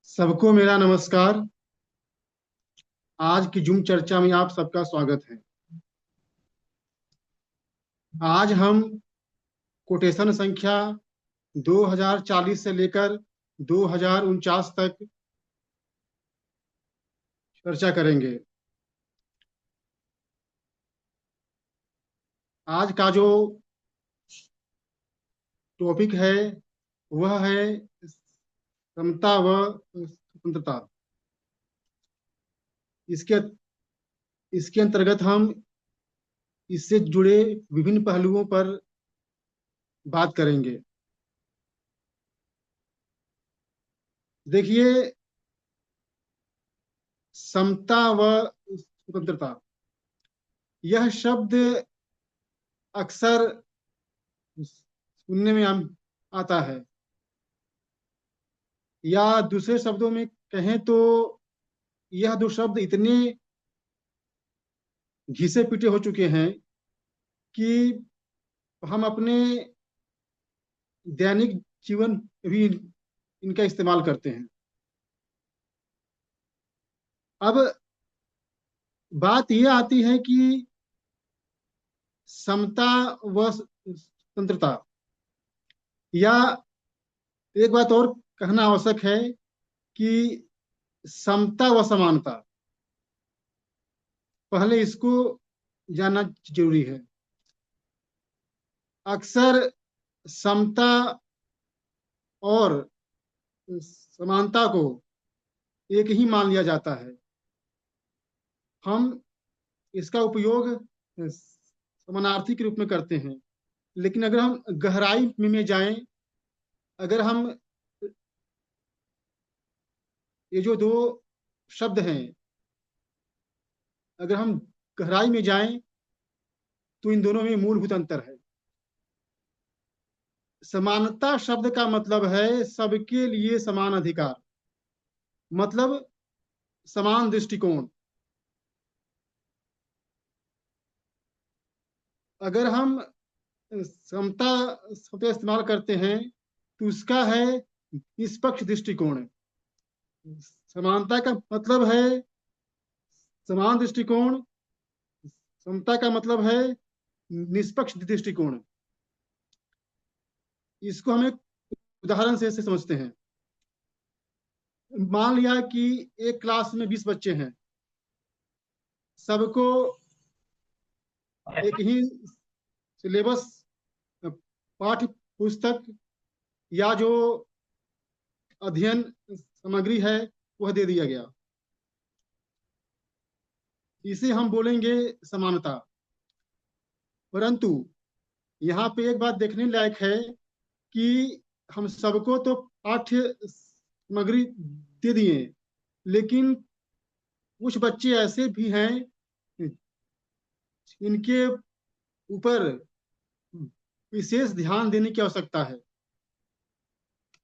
सबको मेरा नमस्कार। आज की जूम चर्चा में आप सबका स्वागत है। आज हम कोटेशन संख्या 2040 से लेकर 2049 तक चर्चा करेंगे। आज का जो टॉपिक है वह है समता व स्वतंत्रता। इसके इसके अंतर्गत हम इससे जुड़े विभिन्न पहलुओं पर बात करेंगे। देखिए, समता व स्वतंत्रता यह शब्द अक्सर सुनने में आता है, या दूसरे शब्दों में कहें तो यह दो शब्द इतने घिसे पिटे हो चुके हैं कि हम अपने दैनिक जीवन में भी इनका इस्तेमाल करते हैं। अब बात यह आती है कि समता व स्वतंत्रता, या एक बात और कहना आवश्यक है कि समता व समानता, पहले इसको जानना जरूरी है। अक्सर समता और समानता को एक ही मान लिया जाता है। हम इसका उपयोग समानार्थी के रूप में करते हैं, लेकिन अगर हम गहराई में जाएं, अगर हम ये जो दो शब्द हैं, अगर हम गहराई में जाएं तो इन दोनों में मूलभूत अंतर है। समानता शब्द का मतलब है सबके लिए समान अधिकार, मतलब समान दृष्टिकोण। अगर हम समता शब्द इस्तेमाल करते हैं तो उसका है निष्पक्ष दृष्टिकोण। समानता का मतलब है समान दृष्टिकोण, समता का मतलब है निष्पक्ष दृष्टिकोण। इसको हम एक उदाहरण से समझते हैं। मान लिया कि एक क्लास में 20 बच्चे हैं, सबको एक ही सिलेबस, पाठ्य पुस्तक या जो अध्ययन सामग्री है वह दे दिया गया। इसे हम बोलेंगे समानता। परंतु यहाँ पे एक बात देखने लायक है कि हम सबको तो पाठ्य सामग्री दे दिए, लेकिन कुछ बच्चे ऐसे भी हैं इनके ऊपर विशेष ध्यान देने की आवश्यकता है।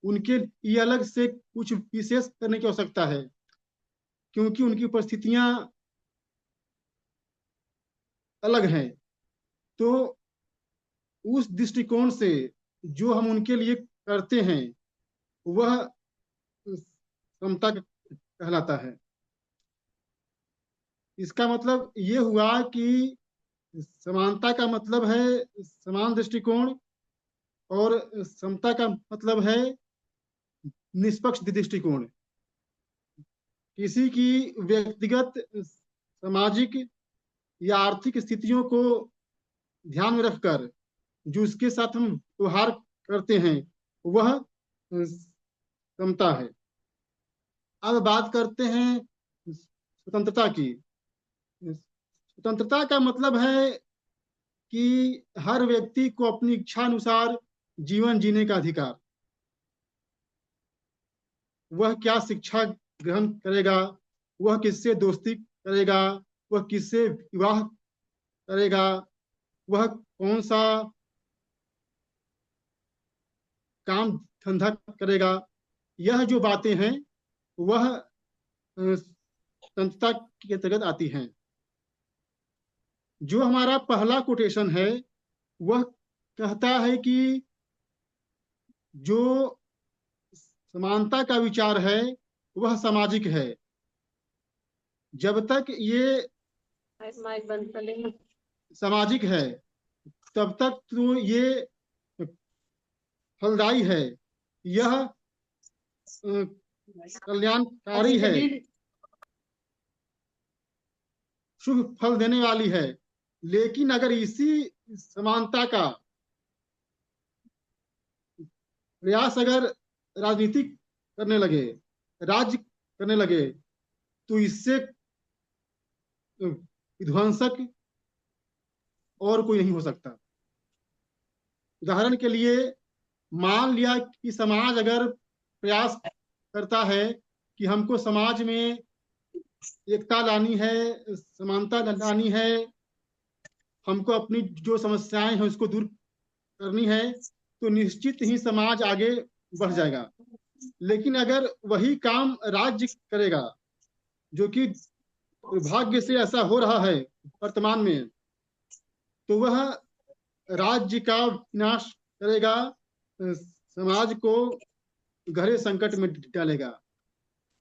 उनके लिए अलग से कुछ विशेष करने की आवश्यकता है, क्योंकि उनकी परिस्थितियां अलग हैं। तो उस दृष्टिकोण से जो हम उनके लिए करते हैं वह समता कहलाता है। इसका मतलब ये हुआ कि समानता का मतलब है समान दृष्टिकोण, और समता का मतलब है निष्पक्ष दृष्टिकोण। किसी की व्यक्तिगत, सामाजिक या आर्थिक स्थितियों को ध्यान में रखकर जो उसके साथ हम व्यवहार करते हैं वह समता है। अब बात करते हैं स्वतंत्रता की। स्वतंत्रता का मतलब है कि हर व्यक्ति को अपनी इच्छा अनुसार जीवन जीने का अधिकार। वह क्या शिक्षा ग्रहण करेगा, वह किससे दोस्ती करेगा, वह किससे विवाह करेगा, वह कौन सा काम धंधा करेगा, यह जो बातें हैं वह स्वतंत्रता के अंतर्गत आती हैं। जो हमारा पहला कोटेशन है वह कहता है कि जो समानता का विचार है वह सामाजिक है। जब तक ये माइक बंद कर लेना। सामाजिक है तब तक तो ये फलदायी है, यह कल्याणकारी है, शुभ फल देने वाली है। लेकिन अगर इसी समानता का प्रयास अगर राजनीति करने लगे, राज्य करने लगे, तो इससे विध्वंसक और कोई नहीं हो सकता। उदाहरण के लिए मान लिया कि समाज अगर प्रयास करता है कि हमको समाज में एकता लानी है, समानता लानी है, हमको अपनी जो समस्याएं हैं उसको दूर करनी है, तो निश्चित ही समाज आगे बढ़ जाएगा। लेकिन अगर वही काम राज्य करेगा, जो कि दुर्भाग्य से ऐसा हो रहा है वर्तमान में, तो वह राज्य का विनाश करेगा, समाज को गहरे संकट में डालेगा।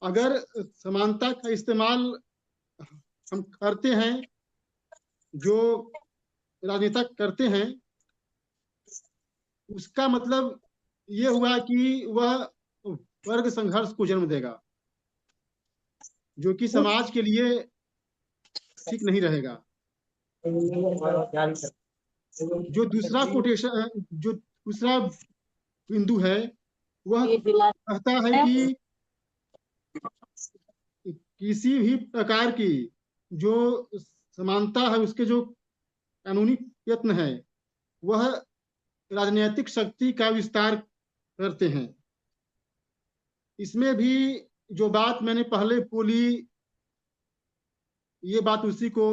अगर समानता का इस्तेमाल हम करते हैं, जो राजनेता करते हैं, उसका मतलब ये हुआ कि वह वर्ग संघर्ष को जन्म देगा, जो कि समाज के लिए ठीक नहीं रहेगा। जो दूसरा कोटेशन, जो दूसरा बिंदु है, वह कहता है कि किसी भी प्रकार की जो समानता है, उसके जो कानूनी यत्न है, वह राजनीतिक शक्ति का विस्तार करते हैं। इसमें भी जो बात मैंने पहले बोली, ये बात उसी को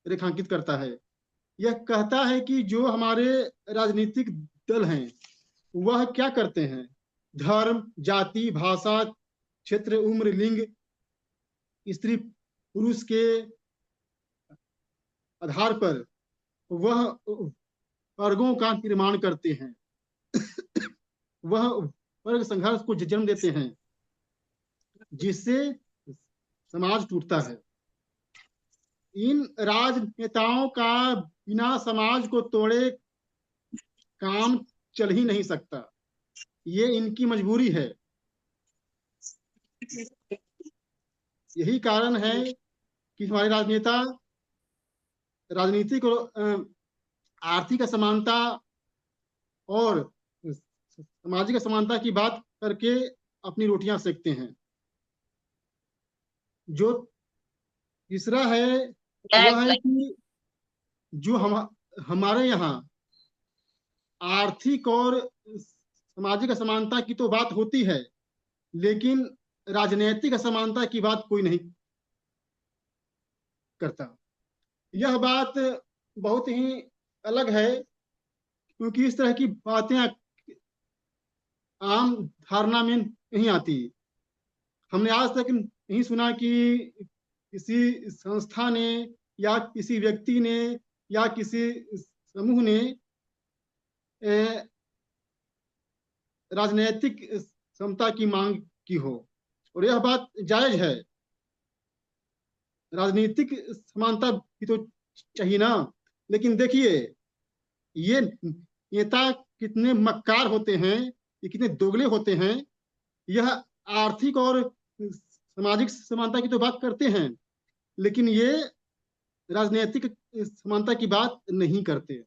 रेखांकित करता है। यह कहता है कि जो हमारे राजनीतिक दल हैं, वह क्या करते हैं? धर्म, जाति, भाषा, क्षेत्र, उम्र, लिंग, स्त्री पुरुष के आधार पर वह वर्गों का निर्माण करते हैं, वह वर्ग संघर्ष को जन्म देते हैं, जिससे समाज टूटता है। इन राजनेताओं का बिना समाज को तोड़े काम चल ही नहीं सकता, ये इनकी मजबूरी है। यही कारण है कि हमारे राजनेता राजनीतिक और आर्थिक असमानता और सामाजिक असमानता की बात करके अपनी रोटियां सेकते हैं। जो तीसरा है, वह है कि जो हमारे यहाँ आर्थिक और सामाजिक असमानता की तो बात होती है, लेकिन राजनीतिक असमानता की बात कोई नहीं करता। यह बात बहुत ही अलग है, क्योंकि इस तरह की बातें आम धारणा में नहीं आती। हमने आज तक नहीं सुना कि किसी संस्था ने या किसी व्यक्ति ने या किसी समूह ने राजनीतिक समता की मांग की हो, और यह बात जायज है। राजनीतिक समानता भी तो चाहिए ना। लेकिन देखिए, ये नेता कितने मक्कार होते हैं, ये कितने दोगले होते हैं। यह आर्थिक और सामाजिक समानता की तो बात करते हैं, लेकिन ये राजनीतिक समानता की बात नहीं करते।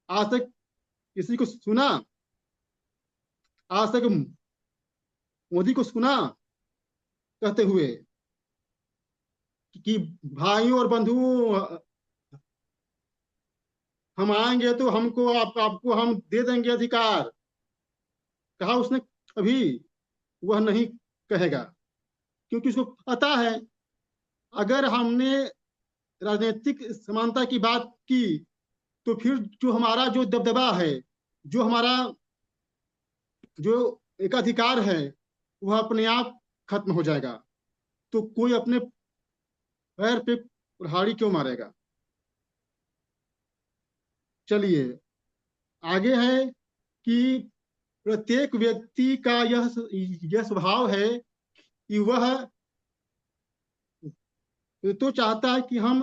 आज तक किसी को सुना, आज तक मोदी को सुना कहते हुए कि भाइयों और बंधुओं, हम आएंगे तो हमको आपको हम दे देंगे अधिकार? कहा उसने? कभी वह नहीं कहेगा, क्योंकि उसको पता है, अगर हमने राजनीतिक समानता की बात की, तो फिर जो हमारा जो दबदबा है, जो हमारा जो एकाधिकार है, वह अपने आप खत्म हो जाएगा। तो कोई अपने पैर पे कुल्हाड़ी क्यों मारेगा? चलिए, आगे है कि प्रत्येक व्यक्ति का यह स्वभाव है कि वह तो चाहता है कि हम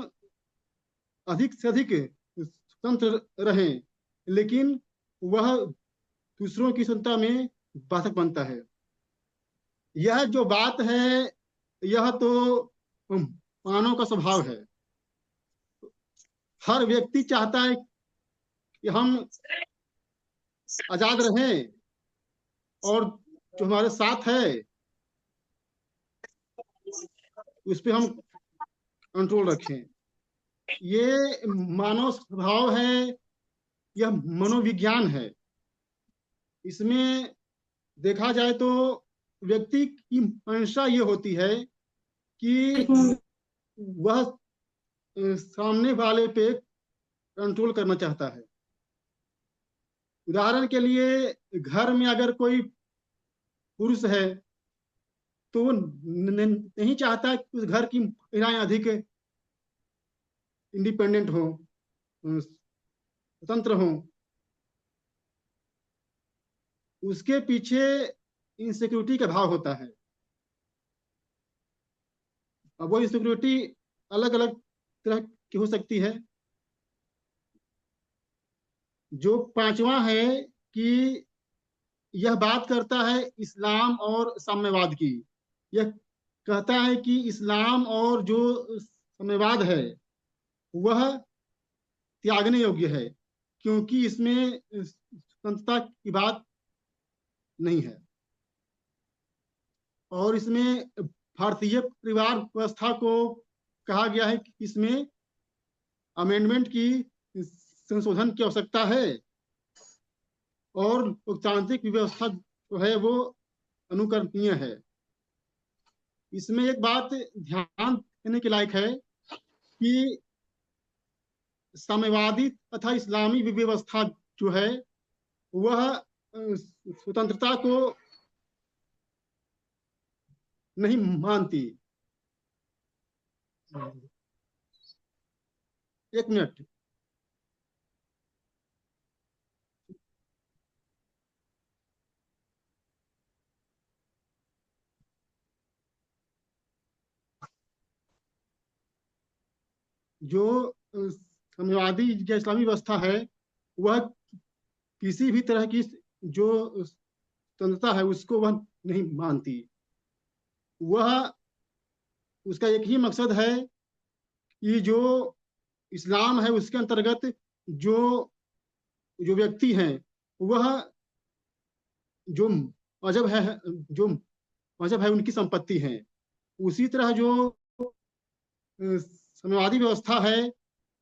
अधिक से अधिक स्वतंत्र रहें, लेकिन वह दूसरों की स्वतंत्रता में बाधक बनता है। यह जो बात है, यह तो मानव का स्वभाव है। हर व्यक्ति चाहता है कि हम आजाद रहें और जो हमारे साथ है उस पर हम कंट्रोल रखें। ये मानव स्वभाव है, यह मनोविज्ञान है। इसमें देखा जाए तो व्यक्ति की मंशा ये होती है कि वह सामने वाले पे कंट्रोल करना चाहता है। उदाहरण के लिए घर में अगर कोई पुरुष है तो वो नहीं चाहता कि उस घर की महिलाएं अधिक इंडिपेंडेंट हो, स्वतंत्र हो। उसके पीछे इनसिक्योरिटी का भाव होता है। अब वो इनसिक्योरिटी अलग अलग तरह की हो सकती है। जो पांचवा है कि यह बात करता है इस्लाम और साम्यवाद की। यह कहता है कि इस्लाम और जो साम्यवाद है वह त्यागने योग्य है, क्योंकि इसमें स्वतंत्रता की बात नहीं है। और इसमें भारतीय परिवार व्यवस्था को कहा गया है कि इसमें अमेंडमेंट की संशोधन की आवश्यकता है और लोकतांत्रिक व्यवस्था जो है वो अनुकरणीय है। इसमें एक बात ध्यान देने के लायक है कि साम्यवादी तथा इस्लामी व्यवस्था जो है वह स्वतंत्रता को नहीं मानती। एक मिनट। जो साम्यवादी या इस्लामी व्यवस्था है वह किसी भी तरह की जो स्वतंत्रता है उसको वह नहीं मानती। वह उसका एक ही मकसद है कि जो इस्लाम है उसके अंतर्गत जो जो व्यक्ति हैं वह जो मजहब है, जो मजहब है उनकी संपत्ति है। उसी तरह जो साम्यवादी व्यवस्था है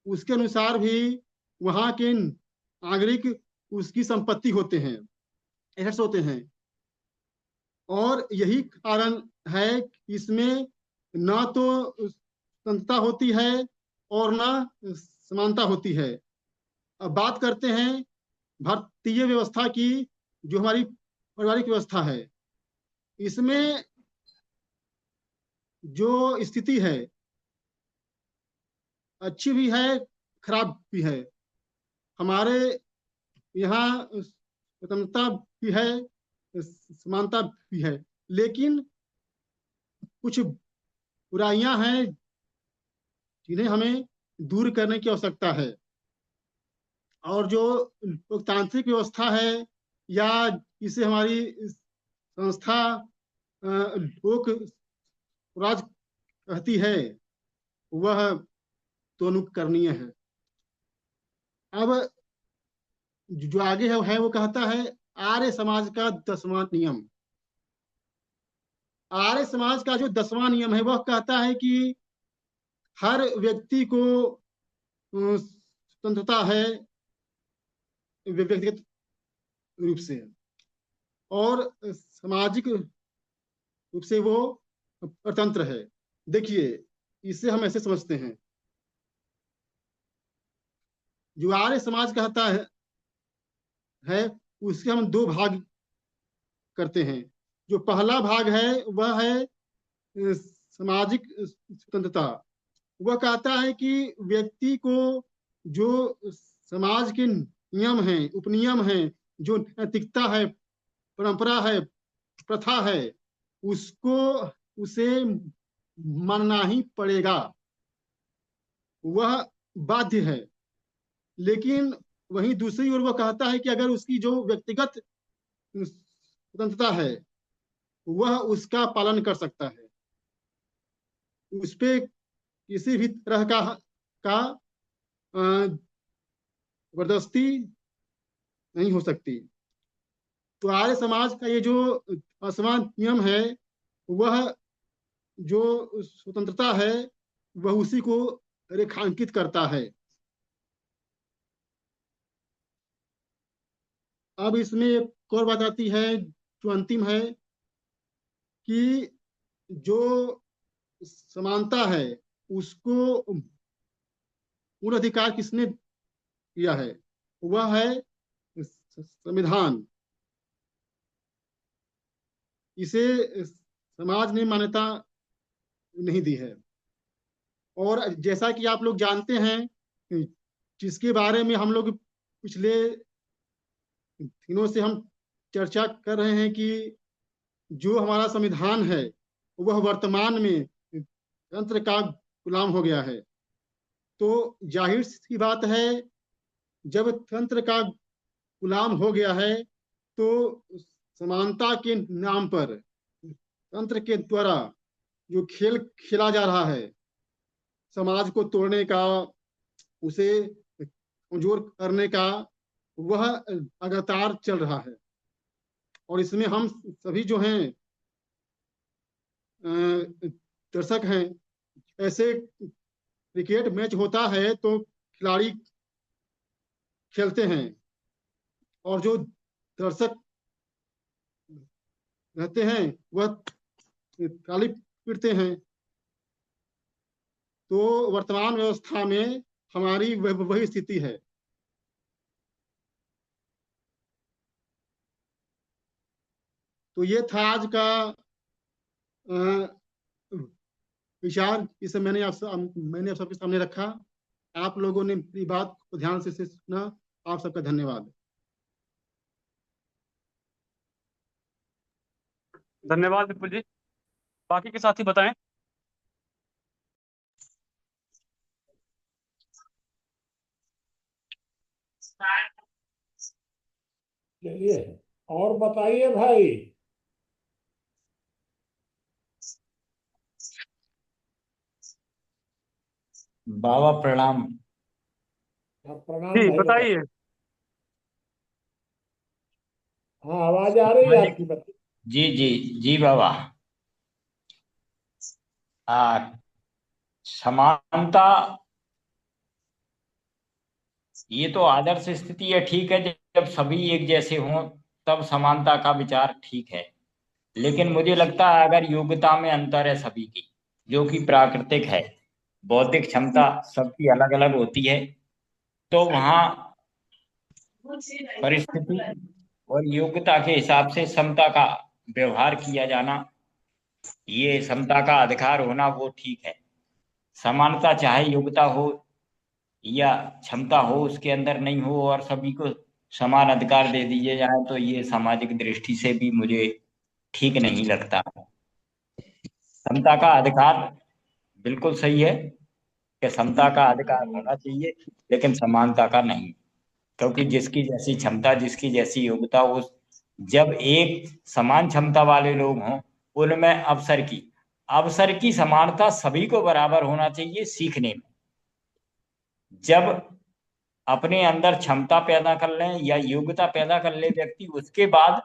उसके अनुसार भी वहाँ के नागरिक उसकी संपत्ति होते हैं, एसेट्स होते हैं। और यही कारण है कि इसमें ना तो स्वतंत्रता होती है और ना समानता होती है। अब बात करते हैं भारतीय व्यवस्था की, जो हमारी पारिवारिक व्यवस्था है। इसमें जो स्थिति है अच्छी भी है, खराब भी है। हमारे यहाँ स्वतंत्रता भी है, समानता भी है, लेकिन कुछ बुराइयां हैं जिन्हें हमें दूर करने की आवश्यकता है। और जो लोकतांत्रिक व्यवस्था है या इसे हमारी संस्था लोक राज कहती है वह तो अनुकरणीय है। अब जो आगे है वो कहता है आर्य समाज का 10वां नियम। आर्य समाज का जो 10वां नियम है वह कहता है कि हर व्यक्ति को स्वतंत्रता है व्यक्तिगत रूप से, और सामाजिक रूप से वो स्वतंत्र है। देखिए, इसे हम ऐसे समझते हैं, जो आर्य समाज कहता है उसके हम दो भाग करते हैं। जो पहला भाग है वह है सामाजिक स्वतंत्रता। वह कहता है कि व्यक्ति को जो समाज के नियम हैं, उपनियम हैं, जो नैतिकता है, परंपरा है, प्रथा है, उसको उसे मानना ही पड़ेगा, वह बाध्य है। लेकिन वहीं दूसरी ओर वह कहता है कि अगर उसकी जो व्यक्तिगत स्वतंत्रता है वह उसका पालन कर सकता है, उस पे किसी भी तरह का जबरदस्ती नहीं हो सकती। तो आर्य समाज का ये जो असमान नियम है, वह जो स्वतंत्रता है वह उसी को रेखांकित करता है। अब इसमें एक और बात आती है जो अंतिम है कि जो समानता है उसको पूर्ण अधिकार किसने दिया है? वह है संविधान। इसे समाज ने मान्यता नहीं दी है। और जैसा कि आप लोग जानते हैं, जिसके बारे में हम लोग पिछले दिनों से हम चर्चा कर रहे हैं कि जो हमारा संविधान है वह वर्तमान में तंत्र का गुलाम हो गया है। तो जाहिर सी बात है, जब तंत्र का गुलाम हो गया है तो समानता के नाम पर तंत्र के द्वारा जो खेल खेला जा रहा है, समाज को तोड़ने का, उसे कमजोर करने का, वह लगातार चल रहा है। और इसमें हम सभी जो हैं दर्शक हैं। ऐसे क्रिकेट मैच होता है तो खिलाड़ी खेलते हैं और जो दर्शक रहते हैं वह ताली पीटते हैं। तो वर्तमान व्यवस्था में हमारी वही स्थिति है। तो ये था आज का विचार, इसे मैंने आप सबके सामने रखा। आप लोगों ने मेरी बात को ध्यान से सुना। आप सबका धन्यवाद। धन्यवाद विपुल जी। बाकी के साथी बताएं। चलिए और बताइए भाई। बाबा प्रणाम। प्रणाम जी भाई, बताइए। बताइए। हाँ, आवाज आ रही है हाँ जी आपकी, बताइए। जी जी जी बाबा। आ, समानता ये तो आदर्श स्थिति है, ठीक है। जब सभी एक जैसे हों तब समानता का विचार ठीक है। लेकिन मुझे लगता है अगर योग्यता में अंतर है सभी की, जो कि प्राकृतिक है, बौद्धिक क्षमता सबकी अलग अलग होती है, तो वहाँ परिस्थिति और योग्यता के हिसाब से समता का व्यवहार किया जाना, ये समता का अधिकार होना वो ठीक है। समानता चाहे योग्यता हो या क्षमता हो उसके अंदर नहीं हो और सभी को समान अधिकार दे दिए जाए, तो ये सामाजिक दृष्टि से भी मुझे ठीक नहीं लगता। समता का अधिकार बिल्कुल सही है कि समता का अधिकार होना चाहिए, लेकिन समानता का नहीं। क्योंकि जिसकी जैसी क्षमता, जिसकी जैसी योग्यता, उस जब एक समान क्षमता वाले लोग हों, उनमें अवसर की समानता सभी को बराबर होना चाहिए सीखने में। जब अपने अंदर क्षमता पैदा कर लें या योग्यता पैदा कर ले व्यक्ति, उसके बाद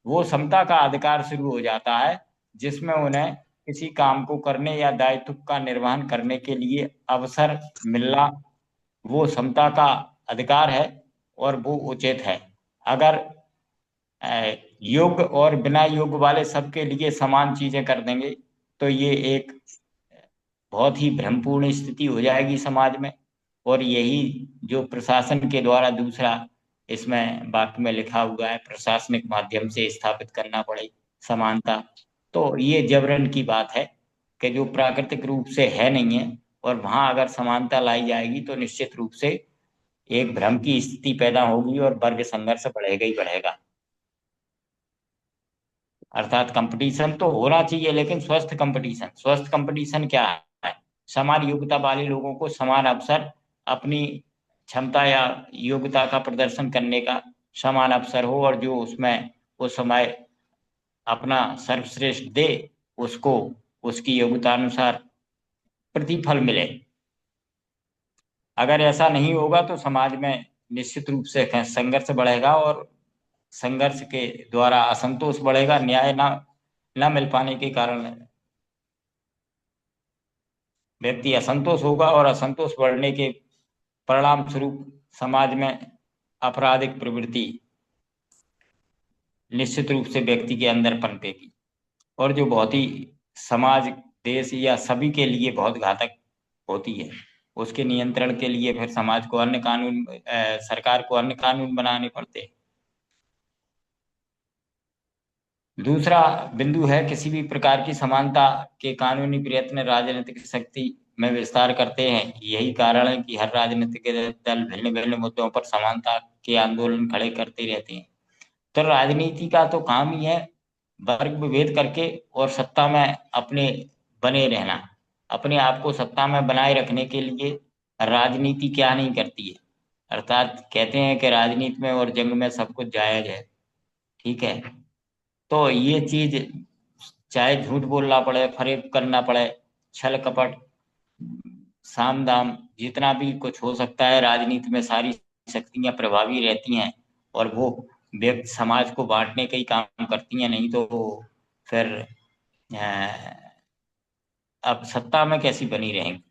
वो समता का अधिकार शुरू हो जाता है, जिसमें उन्हें किसी काम को करने या दायित्व का निर्वहन करने के लिए अवसर मिलना, वो समता का अधिकार है और वो उचित है। अगर योग्य और बिना योग्य वाले सबके लिए समान चीजें कर देंगे तो ये एक बहुत ही भ्रमपूर्ण स्थिति हो जाएगी समाज में। और यही जो प्रशासन के द्वारा दूसरा इसमें वाक्य में लिखा हुआ है, प्रशासनिक माध्यम से स्थापित करना पड़े समानता, तो ये जबरन की बात है कि जो प्राकृतिक रूप से है नहीं है। और वहां अगर समानता लाई जाएगी तो निश्चित रूप से एक भ्रम की स्थिति पैदा होगी और वर्ग संघर्ष बढ़ेगा ही बढ़ेगा। अर्थात कंपटीशन तो होना चाहिए, लेकिन स्वस्थ कंपटीशन। स्वस्थ कंपटीशन क्या है? समान योग्यता वाले लोगों को समान अवसर, अपनी क्षमता या योग्यता का प्रदर्शन करने का समान अवसर हो, और जो उसमें उस समय अपना सर्वश्रेष्ठ दे, उसको उसकी योग्यता अनुसार प्रतिफल मिले। अगर ऐसा नहीं होगा तो समाज में निश्चित रूप से संघर्ष बढ़ेगा, और संघर्ष के द्वारा असंतोष बढ़ेगा। न्याय ना मिल पाने के कारण व्यक्ति असंतोष होगा, और असंतोष बढ़ने के परिणाम स्वरूप समाज में आपराधिक प्रवृत्ति निश्चित रूप से व्यक्ति के अंदर पनपेगी, और जो बहुत ही समाज, देश या सभी के लिए बहुत घातक होती है। उसके नियंत्रण के लिए फिर समाज को अन्य कानून, सरकार को अन्य कानून बनाने पड़ते हैं। दूसरा बिंदु है, किसी भी प्रकार की समानता के कानूनी प्रयत्न राजनीतिक शक्ति में विस्तार करते हैं। यही कारण है कि हर राजनीतिक दल भिन्न भिन्न मुद्दों पर समानता के आंदोलन खड़े करते रहते हैं। तो राजनीति का तो काम ही है वर्ग विभेद करके और सत्ता में अपने बने रहना। अपने आप को सत्ता में बनाए रखने के लिए राजनीति क्या नहीं करती है। अर्थात कहते हैं कि राजनीति में और जंग में सब कुछ जायज है, ठीक है। तो ये चीज, चाहे झूठ बोलना पड़े, फरेब करना पड़े, छल कपट, साम दाम, जितना भी कुछ हो सकता है, राजनीति में सारी शक्तियां प्रभावी रहती हैं, और वो व्यक्ति समाज को बांटने का ही काम करती हैं। नहीं तो फिर अब सत्ता में कैसी बनी रहेंगी।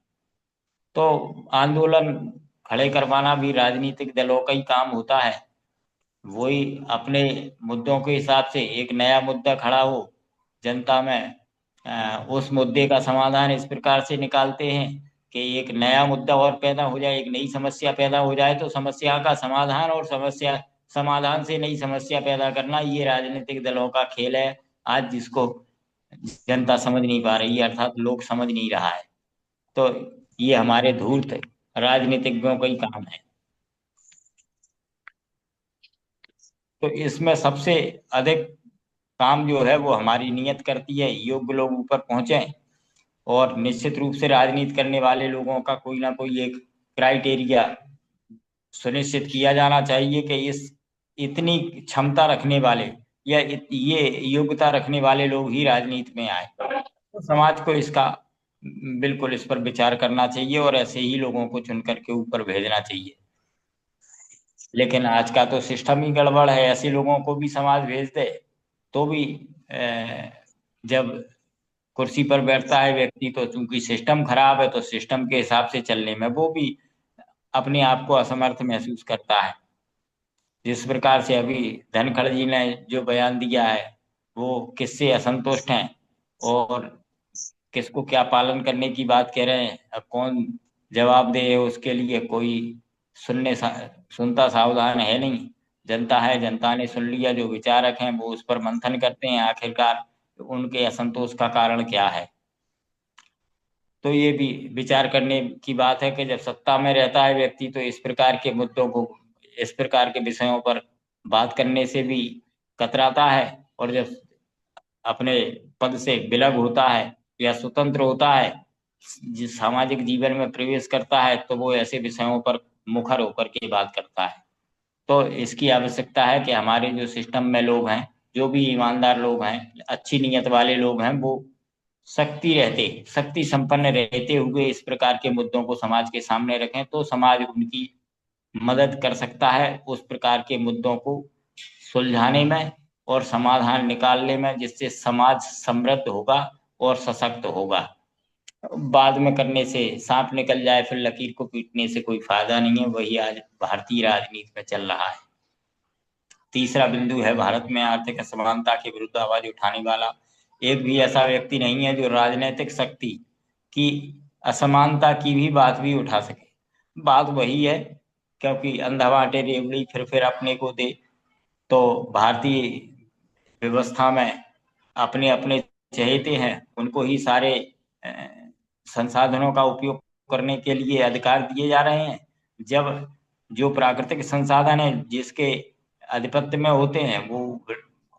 तो आंदोलन खड़े करवाना भी राजनीतिक दलों का ही काम होता है। वही अपने मुद्दों के हिसाब से एक नया मुद्दा खड़ा हो जनता में, उस मुद्दे का समाधान इस प्रकार से निकालते हैं कि एक नया मुद्दा और पैदा हो जाए, एक नई समस्या पैदा हो जाए, तो समस्या का समाधान और समस्या समाधान से नई समस्या पैदा करना, ये राजनीतिक दलों का खेल है आज, जिसको जनता समझ नहीं पा रही है, अर्थात लोग समझ नहीं रहा है। तो ये हमारे धूर्त राजनीतिज्ञों का ही काम है। तो इसमें सबसे अधिक काम जो है वो हमारी नीयत करती है, योग्य लोग ऊपर पहुंचे, और निश्चित रूप से राजनीति करने वाले लोगों का कोई ना कोई एक क्राइटेरिया सुनिश्चित किया जाना चाहिए कि इस इतनी क्षमता रखने वाले या ये योग्यता रखने वाले लोग ही राजनीति में आए। तो समाज को इसका बिल्कुल इस पर विचार करना चाहिए, और ऐसे ही लोगों को चुन करके ऊपर भेजना चाहिए। लेकिन आज का तो सिस्टम ही गड़बड़ है। ऐसे लोगों को भी समाज भेज दे तो भी जब कुर्सी पर बैठता है व्यक्ति, तो चूंकि सिस्टम खराब है, तो सिस्टम के हिसाब से चलने में वो भी अपने आप को असमर्थ महसूस करता है। जिस प्रकार से अभी धनखड़ जी ने जो बयान दिया है, वो किससे असंतुष्ट हैं और किसको क्या पालन करने की बात कह रहे हैं, अब कौन जवाब दे उसके लिए कोई सुनता सावधान है नहीं। जनता है, जनता ने सुन लिया, जो विचारक हैं वो उस पर मंथन करते हैं आखिरकार उनके असंतोष का कारण क्या है। तो ये भी विचार करने की बात है कि जब सत्ता में रहता है व्यक्ति, तो इस प्रकार के मुद्दों को, इस प्रकार के विषयों पर बात करने से भी कतराता है, और जब अपने पद से विलग होता है या स्वतंत्र होता है, जिस सामाजिक जीवन में प्रवेश करता है, तो वो ऐसे विषयों पर मुखर होकर के बात करता है। तो इसकी आवश्यकता है कि हमारे जो सिस्टम में लोग हैं, जो भी ईमानदार लोग हैं, अच्छी नीयत वाले लोग हैं, वो शक्ति संपन्न रहते हुए इस प्रकार के मुद्दों को समाज के सामने रखें, तो समाज उनकी मदद कर सकता है उस प्रकार के मुद्दों को सुलझाने में और समाधान निकालने में, जिससे समाज समृद्ध होगा और सशक्त होगा। बाद में करने से सांप निकल जाए, फिर लकीर को पीटने से कोई फायदा नहीं है। वही आज भारतीय राजनीति में चल रहा है। तीसरा बिंदु है, भारत में आर्थिक असमानता के विरुद्ध आवाज उठाने वाला एक भी ऐसा व्यक्ति नहीं है जो राजनीतिक शक्ति की असमानता की भी बात भी उठा सके। बात वही है, क्योंकि अंधा बांटे रेवड़ी फिर अपने को दे। तो भारतीय व्यवस्था में अपने अपने चहेते हैं, उनको ही सारे संसाधनों का उपयोग करने के लिए अधिकार दिए जा रहे हैं। जब जो प्राकृतिक संसाधन है जिसके आधिपत्य में होते हैं, वो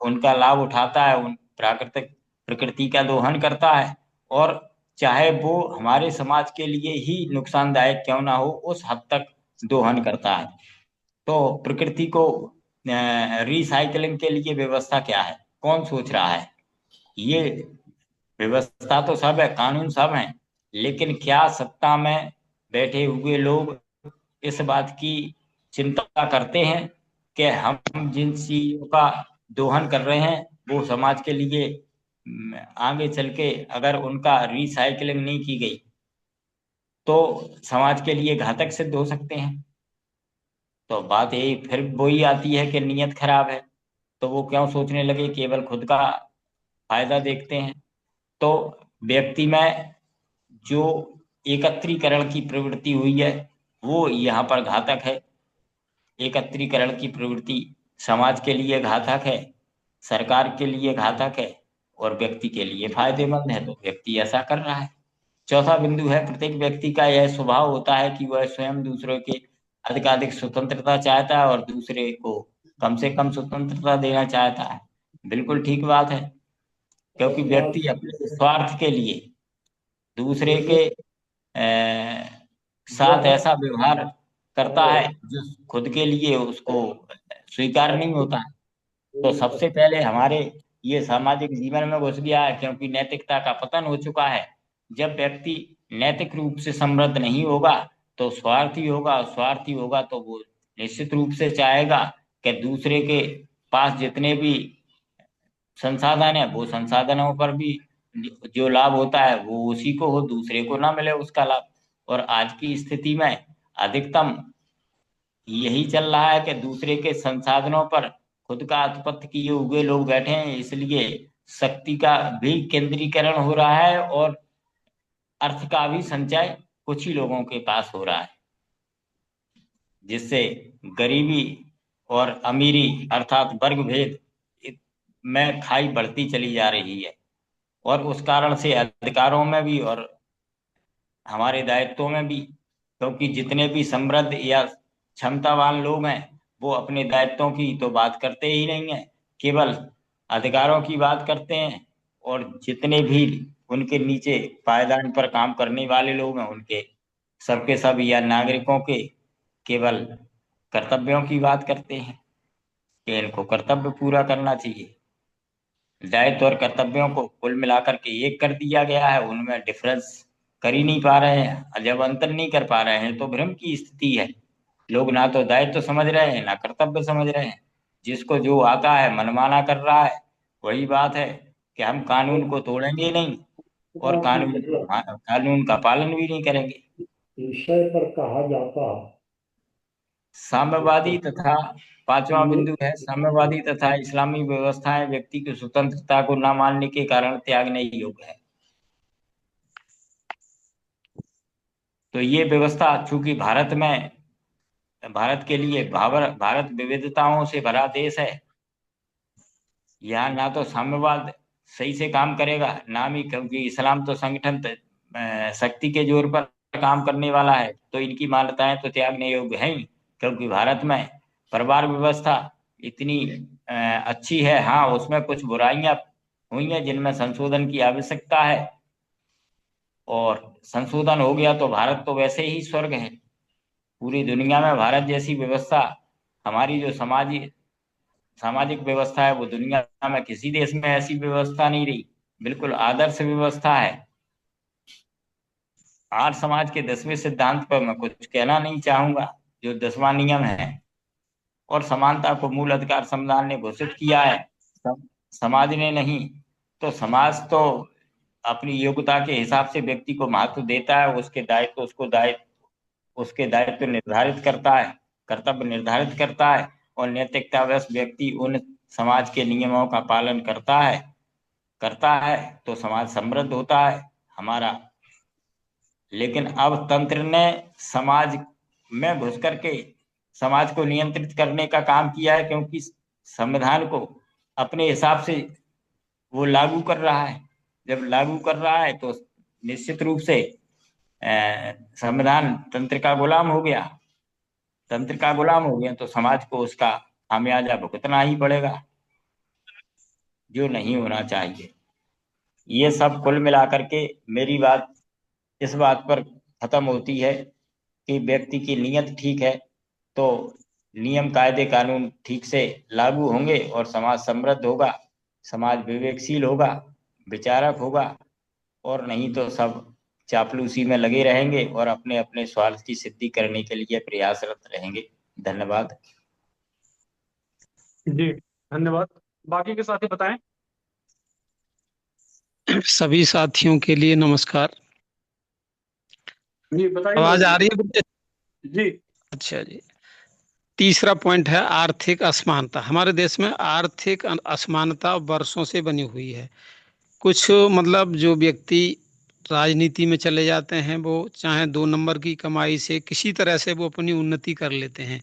उनका लाभ उठाता है, प्राकृतिक प्रकृति का दोहन करता है, और चाहे वो हमारे समाज के लिए ही नुकसानदायक क्यों ना हो, उस हद तक दोहन करता है। तो प्रकृति को रिसाइकलिंग के लिए व्यवस्था क्या है, कौन सोच रहा है? ये व्यवस्था तो सब है, कानून सब है, लेकिन क्या सत्ता में बैठे हुए लोग इस बात की चिंता करते हैं कि हम जिन चीजों का दोहन कर रहे हैं वो समाज के लिए आगे चल के अगर उनका रिसाइकलिंग नहीं की गई तो समाज के लिए घातक सिद्ध हो सकते हैं? तो बात यही फिर वही आती है कि नीयत खराब है, तो वो क्यों सोचने लगे, केवल खुद का फायदा देखते हैं। तो व्यक्ति में जो एकत्रीकरण की प्रवृत्ति हुई है वो यहाँ पर घातक है। एकत्रीकरण की प्रवृत्ति समाज के लिए घातक है, सरकार के लिए घातक है, और व्यक्ति के लिए फायदेमंद है, तो व्यक्ति ऐसा कर रहा है। चौथा बिंदु है, प्रत्येक व्यक्ति का यह स्वभाव होता है कि वह स्वयं दूसरों के अधिकाधिक स्वतंत्रता चाहता है और दूसरे को कम से कम स्वतंत्रता देना चाहता है। बिल्कुल ठीक बात है, क्योंकि व्यक्ति अपने स्वार्थ के लिए दूसरे के साथ ऐसा व्यवहार करता है जो खुद के लिए उसको स्वीकार नहीं होता है। तो सबसे पहले हमारे ये सामाजिक जीवन में घुस गया है, क्योंकि नैतिकता का पतन हो चुका है। जब व्यक्ति नैतिक रूप से समृद्ध नहीं होगा तो स्वार्थी होगा, स्वार्थी होगा तो वो निश्चित रूप से चाहेगा कि दूसरे के पास जितने भी संसाधन है वो संसाधनों पर भी जो लाभ होता है वो उसी को हो, दूसरे को ना मिले उसका लाभ। और आज की स्थिति में अधिकतम यही चल रहा है कि दूसरे के संसाधनों पर खुद का आधिपत्य किए हुए लोग बैठे हैं, इसलिए शक्ति का भी केंद्रीकरण हो रहा है और अर्थ का भी संचय कुछ ही लोगों के पास हो रहा है, जिससे गरीबी और अमीरी अर्थात वर्ग भेद में खाई बढ़ती चली जा रही है। और उस कारण से अधिकारों में भी और हमारे दायित्वों में भी, क्योंकि जितने भी समृद्ध या क्षमतावान लोग हैं वो अपने दायित्वों की तो बात करते ही नहीं है, केवल अधिकारों की बात करते हैं। और जितने भी उनके नीचे पायदान पर काम करने वाले लोग हैं उनके सबके सब या नागरिकों के केवल कर्तव्यों की बात करते हैं कि इनको कर्तव्य पूरा करना चाहिए। दायित्व और कर्तव्यों को कुल मिलाकर के एक कर दिया गया है, उनमें डिफरेंस कर ही नहीं पा रहे हैं। जब अंतर नहीं कर पा रहे हैं तो भ्रम की स्थिति है। लोग ना तो दायित्व समझ रहे हैं ना कर्तव्य समझ रहे हैं, जिसको जो आता है मनमाना कर रहा है। वही बात है कि हम कानून को तोड़ेंगे नहीं और कानून का पालन भी नहीं करेंगे। विषय पर कहा जाता साम्यवादी तथा पांचवा बिंदु है, साम्यवादी तथा इस्लामी व्यवस्थाएं व्यक्ति की स्वतंत्रता को न मानने के कारण त्यागने योग्य है। तो ये व्यवस्था चूंकि भारत के लिए भारत विविधताओं से भरा देश है, यहाँ ना तो साम्यवाद सही से काम करेगा ना ही, क्योंकि इस्लाम तो संगठन शक्ति के जोर पर काम करने वाला है, तो इनकी मान्यताएं तो त्यागने योग्य है ही। क्योंकि भारत में परिवार व्यवस्था इतनी अच्छी है, हाँ उसमें कुछ बुराइयां हुई हैं जिनमें संशोधन की आवश्यकता है, और संशोधन हो गया तो भारत तो वैसे ही स्वर्ग है। पूरी दुनिया में भारत जैसी व्यवस्था, हमारी जो सामाजिक व्यवस्था है वो दुनिया में किसी देश में ऐसी व्यवस्था नहीं रही, बिल्कुल आदर्श व्यवस्था है। आर्य समाज के 10वें सिद्धांत पर मैं कुछ कहना नहीं चाहूंगा, जो 10वां नियम है, और समानता को मूल अधिकार संविधान ने घोषित किया है, समाज ने नहीं। तो समाज तो अपनी योग्यता के हिसाब से व्यक्ति को महत्व देता है, उसके दायित्व निर्धारित करता है, कर्तव्य निर्धारित करता है, और नैतिकतावश व्यक्ति उन समाज के नियमों का पालन करता है तो समाज समृद्ध होता है हमारा। लेकिन अब तंत्र ने समाज में घुस करके समाज को नियंत्रित करने का काम किया है, क्योंकि संविधान को अपने हिसाब से वो लागू कर रहा है। जब लागू कर रहा है तो निश्चित रूप से संविधान तंत्र का गुलाम हो गया। तंत्र का गुलाम हो गया तो समाज को उसका खामियाजा भुगतना ही पड़ेगा। जो नहीं होना चाहिए। ये सब कुल मिलाकर के मेरी बात इस बात पर खत्म होती है कि व्यक्ति की नीयत ठीक है तो नियम कायदे कानून ठीक से लागू होंगे और समाज समृद्ध होगा, समाज विवेकशील होगा, विचारक होगा। और नहीं तो सब चापलूसी में लगे रहेंगे और अपने अपने स्वार्थ की सिद्धि करने के लिए प्रयासरत रहेंगे। धन्यवाद। जी धन्यवाद। बाकी के साथी बताएं। सभी साथियों के लिए नमस्कार। जी बताइए आवाज नरेंद्र आ रही जी। है बच्चे? जी अच्छा जी। तीसरा पॉइंट है आर्थिक असमानता। हमारे देश में आर्थिक असमानता वर्षों से बनी हुई है। कुछ मतलब जो व्यक्ति राजनीति में चले जाते हैं वो चाहे 2 नंबर की कमाई से किसी तरह से वो अपनी उन्नति कर लेते हैं,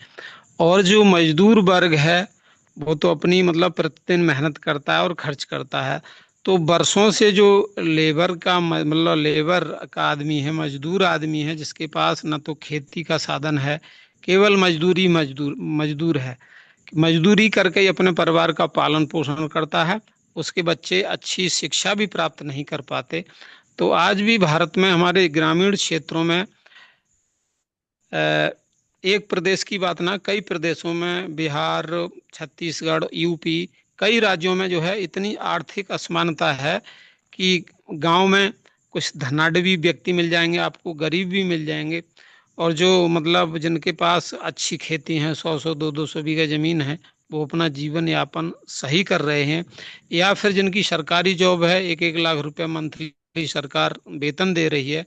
और जो मजदूर वर्ग है वो तो अपनी मतलब प्रतिदिन मेहनत करता है और खर्च करता है। तो बरसों से जो लेबर का मतलब लेबर का आदमी है, मजदूर आदमी है, जिसके पास न तो खेती का साधन है, केवल मजदूर मजदूर है, मजदूरी करके ही अपने परिवार का पालन पोषण करता है, उसके बच्चे अच्छी शिक्षा भी प्राप्त नहीं कर पाते। तो आज भी भारत में हमारे ग्रामीण क्षेत्रों में एक प्रदेश की बात ना, कई प्रदेशों में, बिहार, छत्तीसगढ़, यूपी, कई राज्यों में जो है इतनी आर्थिक असमानता है कि गांव में कुछ धनाढ्य व्यक्ति मिल जाएंगे आपको, गरीब भी मिल जाएंगे, और जो मतलब जिनके पास अच्छी खेती है, 100 100 200 बीघा जमीन है, वो अपना जीवन यापन सही कर रहे हैं। या फिर जिनकी सरकारी जॉब है, 1 1 लाख रुपए मंथली सरकार वेतन दे रही है,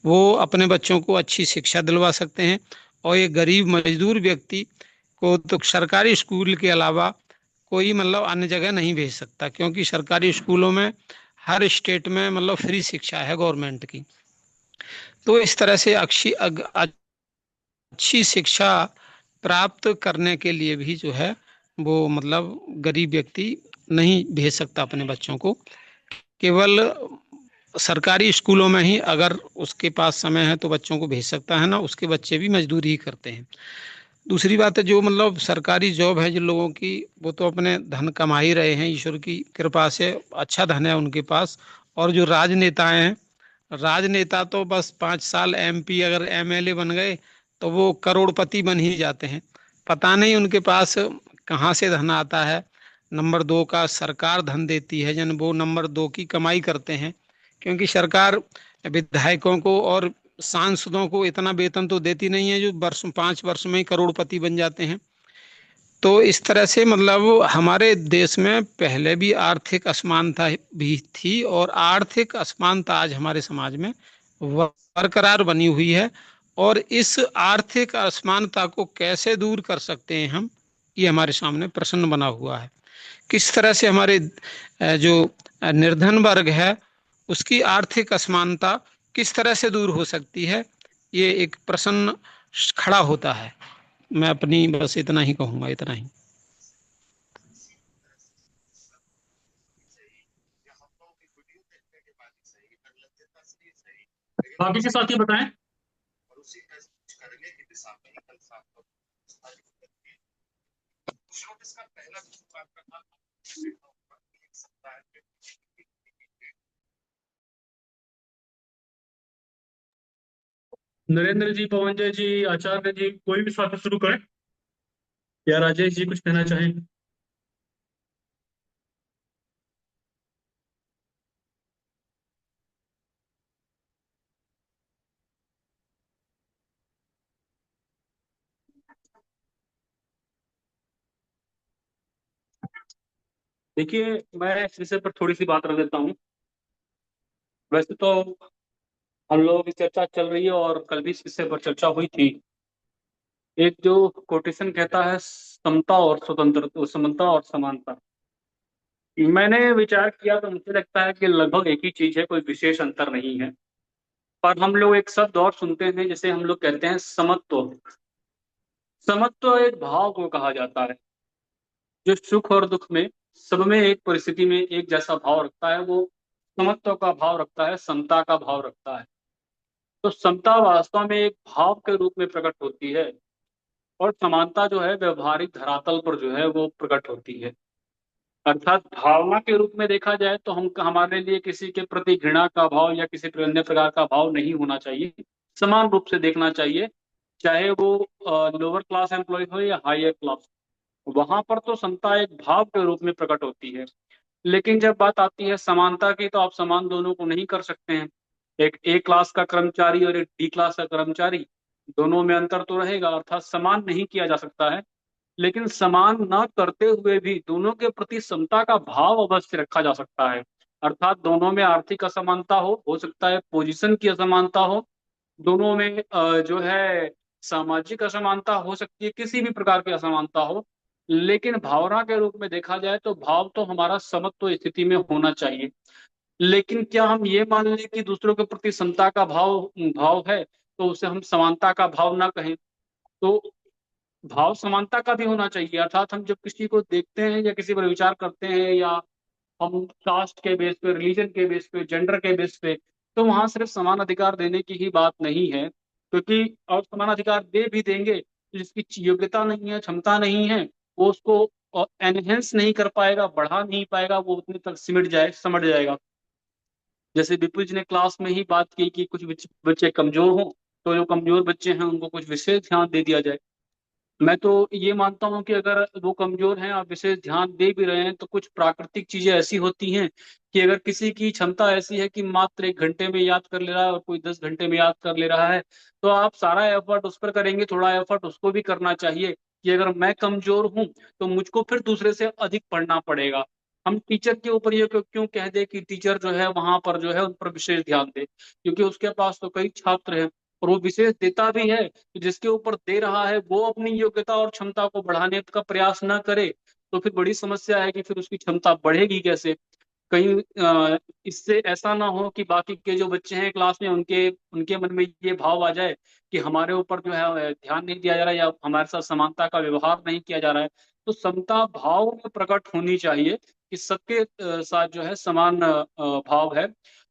वो अपने बच्चों को अच्छी शिक्षा दिलवा सकते हैं। और ये गरीब मजदूर व्यक्ति को तो सरकारी स्कूल के अलावा कोई मतलब अन्य जगह नहीं भेज सकता, क्योंकि सरकारी स्कूलों में हर स्टेट में मतलब फ्री शिक्षा है गवर्नमेंट की। तो इस तरह से अच्छी शिक्षा प्राप्त करने के लिए भी जो है वो मतलब गरीब व्यक्ति नहीं भेज सकता अपने बच्चों को। केवल सरकारी स्कूलों में ही अगर उसके पास समय है तो बच्चों को भेज सकता है, ना उसके बच्चे भी मजदूरी ही करते हैं। दूसरी बात है, जो मतलब सरकारी जॉब है जिन लोगों की, वो तो अपने धन कमा ही रहे हैं, ईश्वर की कृपा से अच्छा धन है उनके पास। और जो राजनेताएं हैं, राजनेता तो बस 5 साल एमपी अगर एमएलए बन गए तो वो करोड़पति बन ही जाते हैं। पता नहीं उनके पास कहाँ से धन आता है। नंबर 2 का सरकार धन देती है, जन वो नंबर 2 की कमाई करते हैं, क्योंकि सरकार विधायकों को और सांसदों को इतना वेतन तो देती नहीं है जो 5 वर्ष में ही करोड़पति बन जाते हैं। तो इस तरह से मतलब हमारे देश में पहले भी आर्थिक असमानता भी थी, और आर्थिक असमानता आज हमारे समाज में बरकरार बनी हुई है। और इस आर्थिक असमानता को कैसे दूर कर सकते हैं हम, ये हमारे सामने प्रश्न बना हुआ है। किस तरह से हमारे जो निर्धन वर्ग है उसकी आर्थिक असमानता किस तरह से दूर हो सकती है, ये एक प्रश्न खड़ा होता है। मैं अपनी बस इतना ही कहूंगा, इतना ही। बाकी के साथी बताएं। नरेंद्र जी, पवन जय जी, आचार्य जी, कोई भी साथी शुरू करें, या राजेश जी कुछ कहना चाहें। देखिए, मैं इस विषय पर थोड़ी सी बात रख देता हूँ। वैसे तो हम लोगों की चर्चा चल रही है और कल भी इस विषय पर चर्चा हुई थी। एक जो कोटेशन कहता है समता और स्वतंत्रता, समता और समानता। मैंने विचार किया तो मुझे लगता है कि लगभग एक ही चीज है, कोई विशेष अंतर नहीं है। पर हम लोग एक शब्द और सुनते हैं जिसे हम लोग कहते हैं समत्व। समत्व एक भाव को कहा जाता है जो सुख और दुख में, सब में एक परिस्थिति में एक जैसा भाव रखता है। वो समत्व का भाव रखता है, समता का भाव रखता है। तो समता वास्तव में एक भाव के रूप में प्रकट होती है, और समानता जो है व्यवहारिक धरातल पर जो है वो प्रकट होती है। अर्थात भावना के रूप में देखा जाए तो हम हमारे लिए किसी के प्रति घृणा का भाव या किसी अन्य प्रकार का भाव नहीं होना चाहिए। समान रूप से देखना चाहिए, चाहे वो लोअर क्लास एम्प्लॉय हो या हायर क्लास। वहां पर तो समता एक भाव के रूप में प्रकट होती है। लेकिन जब बात आती है समानता की, तो आप समान दोनों को नहीं कर सकते हैं। एक ए क्लास का कर्मचारी और एक डी क्लास का कर्मचारी, दोनों में अंतर तो रहेगा, अर्थात समान नहीं किया जा सकता है। लेकिन समान न करते हुए भी दोनों के प्रति समता का भाव अवश्य रखा जा सकता है। अर्थात दोनों में आर्थिक असमानता हो सकता है पोजीशन की असमानता हो, दोनों में जो है सामाजिक असमानता हो सकती है, किसी भी प्रकार की असमानता हो। लेकिन भावना के रूप में देखा जाए तो भाव तो हमारा समत्व स्थिति में होना चाहिए। लेकिन क्या हम ये मान लें कि दूसरों के प्रति समता का भाव भाव है तो उसे हम समानता का भाव ना कहें? तो भाव समानता का भी होना चाहिए। अर्थात हम जब किसी को देखते हैं या किसी पर विचार करते हैं, या हम कास्ट के बेस पे, रिलीजन के बेस पे, जेंडर के बेस पे, तो वहां सिर्फ समान अधिकार देने की ही बात नहीं है। क्योंकि और समान अधिकार दे भी देंगे तो जिसकी योग्यता नहीं है, क्षमता नहीं है, वो उसको एनहेंस नहीं कर पाएगा, बढ़ा नहीं पाएगा, वो उतने तक समझ जाएगा। जैसे विपुल जी ने क्लास में ही बात की कि कुछ बच्चे कमजोर हों, तो जो कमजोर बच्चे हैं उनको कुछ विशेष ध्यान दे दिया जाए। मैं तो ये मानता हूं कि अगर वो कमजोर हैं, आप विशेष ध्यान दे भी रहे हैं, तो कुछ प्राकृतिक चीजें ऐसी होती हैं कि अगर किसी की क्षमता ऐसी है कि मात्र 1 घंटे में याद कर ले रहा है और कोई 10 घंटे में याद कर ले रहा है, तो आप सारा एफर्ट उस पर करेंगे, थोड़ा एफर्ट उसको भी करना चाहिए कि अगर मैं कमजोर हूं तो मुझको फिर दूसरे से अधिक पढ़ना पड़ेगा। हम टीचर के ऊपर ये क्यों कह दे कि टीचर जो है वहां पर जो है उन पर विशेष ध्यान दे, क्योंकि उसके पास तो कई छात्र हैं और वो विशेष देता भी है। तो जिसके ऊपर दे रहा है वो अपनी योग्यता और क्षमता को बढ़ाने का प्रयास ना करे तो फिर बड़ी समस्या है कि फिर उसकी क्षमता बढ़ेगी कैसे। कहीं इससे ऐसा ना हो कि बाकी के जो बच्चे हैं क्लास में उनके उनके मन में ये भाव आ जाए कि हमारे ऊपर जो है ध्यान नहीं दिया जा रहा है या हमारे साथ समानता का व्यवहार नहीं किया जा रहा है। तो समता भाव में प्रकट होनी चाहिए कि सबके साथ जो है समान भाव है,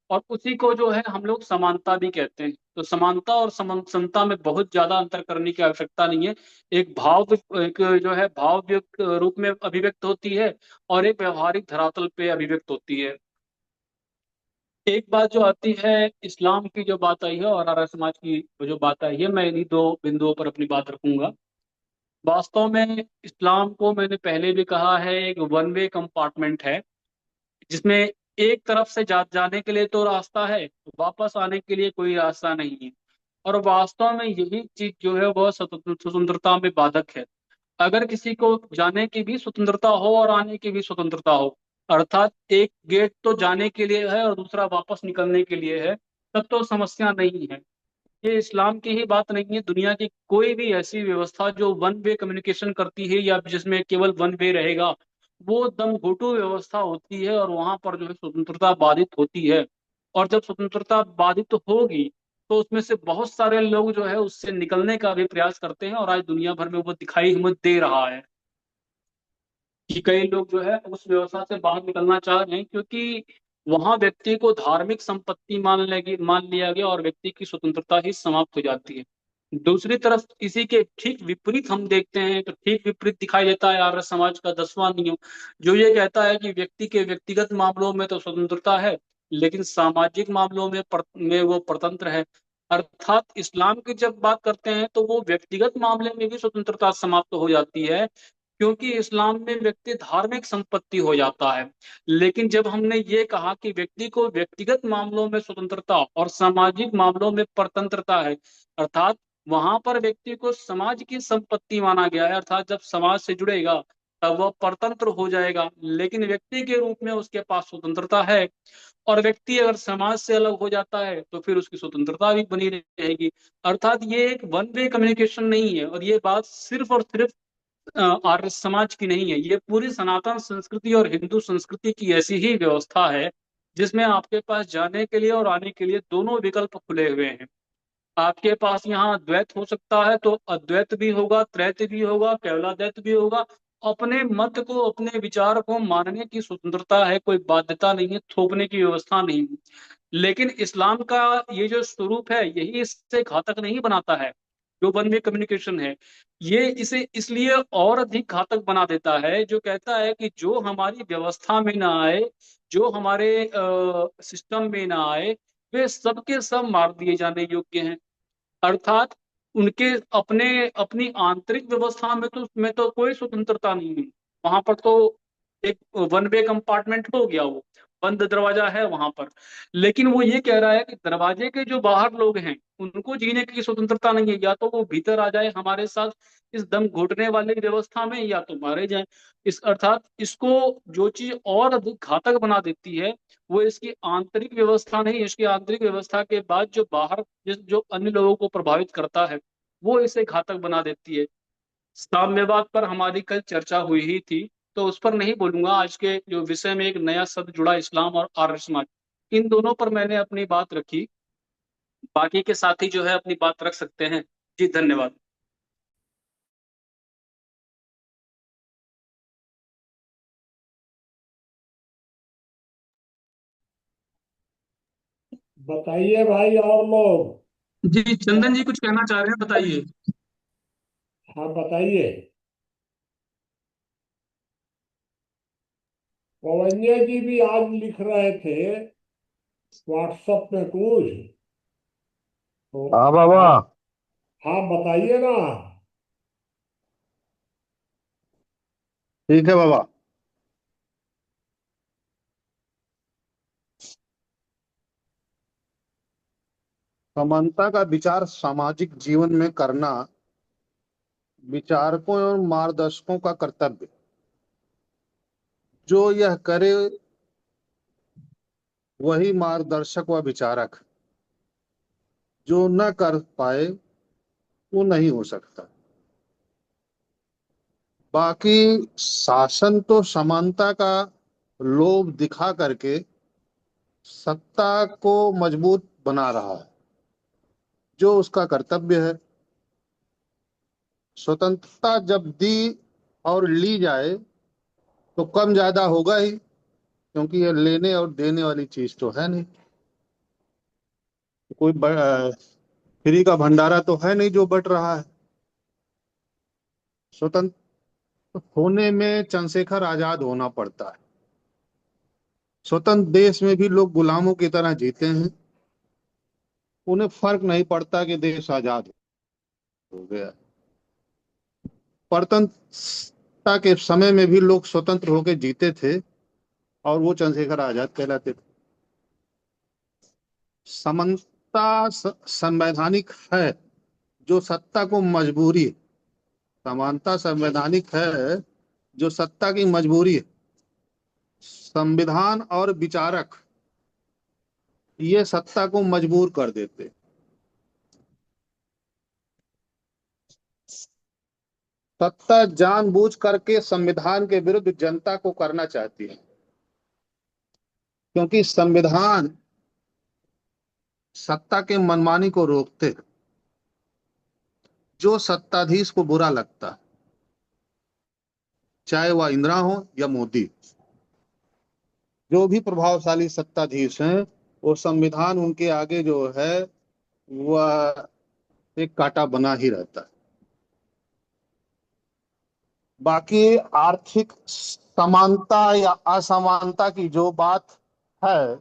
और उसी को जो है हम लोग समानता भी कहते हैं। तो समानता और समता में बहुत ज्यादा अंतर करने की आवश्यकता नहीं है। एक भाव एक जो है भाव व्यक्त रूप में अभिव्यक्त होती है और एक व्यवहारिक धरातल पे अभिव्यक्त होती है। एक बात जो आती है, इस्लाम की जो बात आई है और आर्य समाज की जो बात आई है, मैं इन्हीं दो बिंदुओं पर अपनी बात रखूंगा। वास्तव में इस्लाम को मैंने पहले भी कहा है, एक वन वे कंपार्टमेंट है, जिसमें एक तरफ से जाने के लिए तो रास्ता है, वापस आने के लिए कोई रास्ता नहीं है। और वास्तव में यही चीज जो है वह स्वतंत्रता में बाधक है। अगर किसी को जाने की भी स्वतंत्रता हो और आने की भी स्वतंत्रता हो, अर्थात एक गेट तो जाने के लिए है और दूसरा वापस निकलने के लिए है, तब तो समस्या नहीं है। ये इस्लाम की ही बात नहीं है, दुनिया की कोई भी ऐसी व्यवस्था जो वन वे कम्युनिकेशन करती है या जिसमें केवल वन वे रहेगा, वो दम घोटू व्यवस्था होती है और वहां पर जो है स्वतंत्रता बाधित होती है। और जब स्वतंत्रता बाधित होगी तो उसमें से बहुत सारे लोग जो है उससे निकलने का भी प्रयास करते हैं, और आज दुनिया भर में वो दिखाई हमें दे रहा है कि कई लोग जो है उस व्यवस्था से बाहर निकलना चाह रहे हैं, क्योंकि वहां व्यक्ति को धार्मिक संपत्ति मान लिया गया और व्यक्ति की स्वतंत्रता ही समाप्त हो जाती है। दूसरी तरफ इसी के ठीक विपरीत हम देखते हैं तो ठीक विपरीत दिखाई देता है आर्य समाज का 10वां नियम, जो ये कहता है कि व्यक्ति के व्यक्तिगत मामलों में तो स्वतंत्रता है, लेकिन सामाजिक मामलों में वो परतंत्र है। अर्थात इस्लाम की जब बात करते हैं तो वो व्यक्तिगत मामले में भी स्वतंत्रता समाप्त हो जाती है, क्योंकि इस्लाम में व्यक्ति धार्मिक संपत्ति हो जाता है। लेकिन जब हमने ये कहा कि व्यक्ति को व्यक्तिगत मामलों में स्वतंत्रता और सामाजिक मामलों में परतंत्रता है, अर्थात वहां पर व्यक्ति को समाज की संपत्ति माना गया है, अर्थात जब समाज से जुड़ेगा तब वह परतंत्र हो जाएगा, लेकिन व्यक्ति के रूप में उसके पास स्वतंत्रता है। और व्यक्ति अगर समाज से अलग हो जाता है तो फिर उसकी स्वतंत्रता भी बनी रहेगी। अर्थात ये एक वन वे कम्युनिकेशन नहीं है, और ये बात सिर्फ और सिर्फ आर्य समाज की नहीं है, ये पूरी सनातन संस्कृति और हिंदू संस्कृति की ऐसी ही व्यवस्था है जिसमें आपके पास जाने के लिए और आने के लिए दोनों विकल्प खुले हुए हैं। आपके पास यहाँ द्वैत हो सकता है तो अद्वैत भी होगा, त्रैत भी होगा, केवलाद्वैत भी होगा। अपने मत को, अपने विचार को मानने की स्वतंत्रता है, कोई बाध्यता नहीं है, थोपने की व्यवस्था नहीं है। लेकिन इस्लाम का ये जो स्वरूप है यही इससे घातक नहीं बनाता है। जो वन वे कम्युनिकेशन है, ये इसे इसलिए और अधिक घातक बना देता है, जो कहता है कि जो हमारी व्यवस्था में ना आए, जो हमारे सिस्टम में ना आए, वे सबके सब मार दिए जाने योग्य हैं। अर्थात उनके अपने अपनी आंतरिक व्यवस्था में तो कोई स्वतंत्रता नहीं है। वहां पर तो एक वन वे कंपार्टमेंट हो गया, वो बंद दरवाजा है वहां पर। लेकिन वो ये कह रहा है कि दरवाजे के जो बाहर लोग हैं उनको जीने की स्वतंत्रता नहीं है, या तो वो भीतर आ जाए हमारे साथ इस दम घुटने वाली व्यवस्था में, या तो मारे जाए। इस अर्थात इसको जो चीज और अधिक घातक बना देती है, वो इसकी आंतरिक व्यवस्था नहीं, इसकी आंतरिक व्यवस्था के बाद जो बाहर जो अन्य लोगों को प्रभावित करता है, वो इसे घातक बना देती है। साम्यवाद पर हमारी कल चर्चा हुई ही थी, तो उस पर नहीं बोलूंगा। आज के जो विषय में एक नया शब्द जुड़ा, इस्लाम और आर्य समाज, इन दोनों पर मैंने अपनी बात रखी। बाकी के साथी जो है अपनी बात रख सकते हैं। जी धन्यवाद। बताइए भाई और लोग। जी चंदन जी कुछ कहना चाह रहे हैं, बताइए। हाँ बताइए। पवन्य जी भी आज लिख रहे थे व्हाट्सएप में कुछ, तो हाँ बाबा। हाँ बताइए ना। ठीक है बाबा। समानता का विचार सामाजिक जीवन में करना विचारकों और मार्गदर्शकों का कर्तव्य। जो यह करे वही मार्गदर्शक व विचारक। जो न कर पाए वो नहीं हो सकता। बाकी शासन तो समानता का लोभ दिखा करके सत्ता को मजबूत बना रहा है, जो उसका कर्तव्य है। स्वतंत्रता जब दी और ली जाए तो कम ज्यादा होगा ही, क्योंकि ये लेने और देने वाली चीज तो है नहीं। कोई फ्री का भंडारा तो है नहीं जो बट रहा है। स्वतंत्र होने में चंद्रशेखर आजाद होना पड़ता है। स्वतंत्र देश में भी लोग गुलामों की तरह जीते हैं। उन्हें फर्क नहीं पड़ता कि देश आजाद हो गया। परतंत्रता के समय में भी लोग स्वतंत्र होकर जीते थे और वो चंद्रशेखर आजाद कहलाते थे। समानता संवैधानिक है, जो सत्ता को मजबूरी है। समानता संवैधानिक है, जो सत्ता की मजबूरी है। संविधान और विचारक ये सत्ता को मजबूर कर देते। सत्ता जानबूझ करके संविधान के विरुद्ध जनता को करना चाहती है, क्योंकि संविधान सत्ता के मनमानी को रोकते हैं। जो सत्ताधीश को बुरा लगता है, चाहे वह इंदिरा हो या मोदी, जो भी प्रभावशाली सत्ताधीश हैं, वो संविधान उनके आगे जो है वह एक कांटा बना ही रहता है। बाकी आर्थिक समानता या असमानता की जो बात है,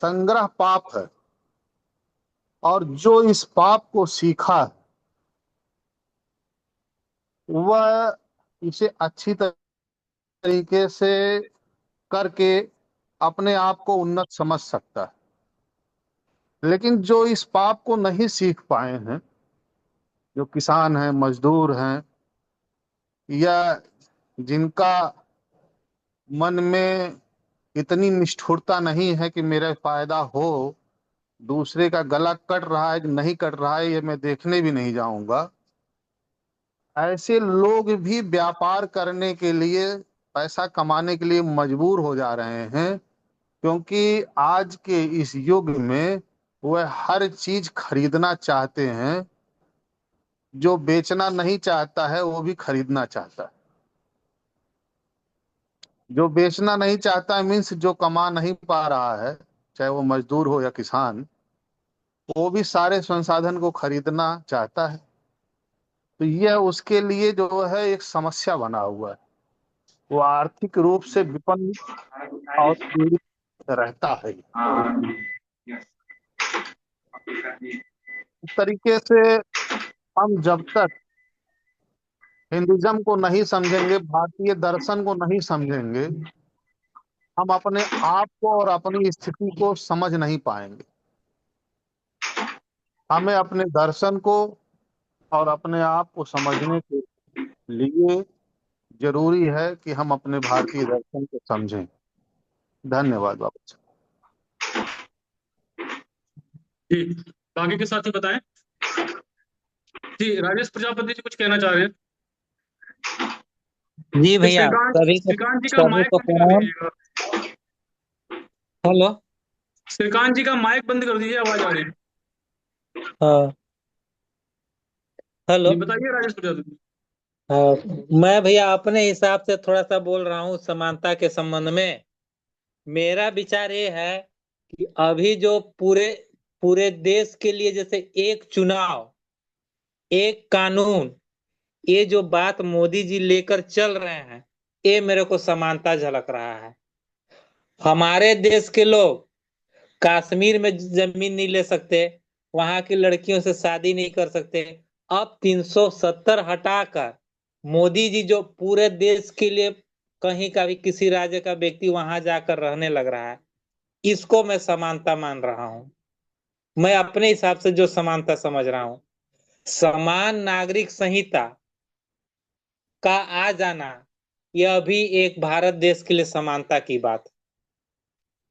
संग्रह पाप है। और जो इस पाप को सीखा है, वह इसे अच्छी तरीके से करके अपने आप को उन्नत समझ सकता है। लेकिन जो इस पाप को नहीं सीख पाए हैं, जो किसान हैं, मजदूर हैं, या जिनका मन में इतनी निष्ठुरता नहीं है कि मेरा फायदा हो, दूसरे का गला कट रहा है कि नहीं कट रहा है ये मैं देखने भी नहीं जाऊंगा, ऐसे लोग भी व्यापार करने के लिए, पैसा कमाने के लिए मजबूर हो जा रहे हैं। क्योंकि आज के इस युग में वह हर चीज खरीदना चाहते हैं। जो बेचना नहीं चाहता है वो भी खरीदना चाहता है। जो बेचना नहीं चाहता है मीन्स जो कमा नहीं पा रहा है, चाहे वो मजदूर हो या किसान, वो भी सारे संसाधन को खरीदना चाहता है। तो यह उसके लिए जो है एक समस्या बना हुआ है। वो आर्थिक रूप से विपन्न और पीड़ित रहता है। इस तरीके से हम जब तक हिंदुइज्म को नहीं समझेंगे, भारतीय दर्शन को नहीं समझेंगे, हम अपने आप को और अपनी स्थिति को समझ नहीं पाएंगे। हमें अपने दर्शन को और अपने आप को समझने के लिए जरूरी है कि हम अपने भारतीय दर्शन को समझें। धन्यवाद बाबा। जी, बाकी के साथी बताएं। जी, राजेश प्रजापति जी कुछ कहना चाह रहे हैं। जी भैया, श्रीकांत जी का सभी माइक को बंद कर प्रणाम। दीजिएगा। हेलो। श्रीकांत जी का माइक बंद कर दीजिए, आवाज आ रही है। हाँ, हेलो। जी बताइए राजेश प्रजापति। मैं भैया अपने हिसाब से थोड़ा सा बोल रहा हूँ समानता के संबंध में। मेरा विचार ये है कि अभी जो पूरे पूरे देश के लिए जैसे एक चुनाव, एक कानून, ये जो बात मोदी जी लेकर चल रहे हैं, ये मेरे को समानता झलक रहा है। हमारे देश के लोग कश्मीर में जमीन नहीं ले सकते, वहां की लड़कियों से शादी नहीं कर सकते। अब 370 हटाकर मोदी जी जो पूरे देश के लिए कहीं का भी किसी राज्य का व्यक्ति वहां जाकर रहने लग रहा है, इसको मैं समानता मान रहा हूं। मैं अपने हिसाब से जो समानता समझ रहा हूं, समान नागरिक संहिता का आ जाना, यह भी एक भारत देश के लिए समानता की बात।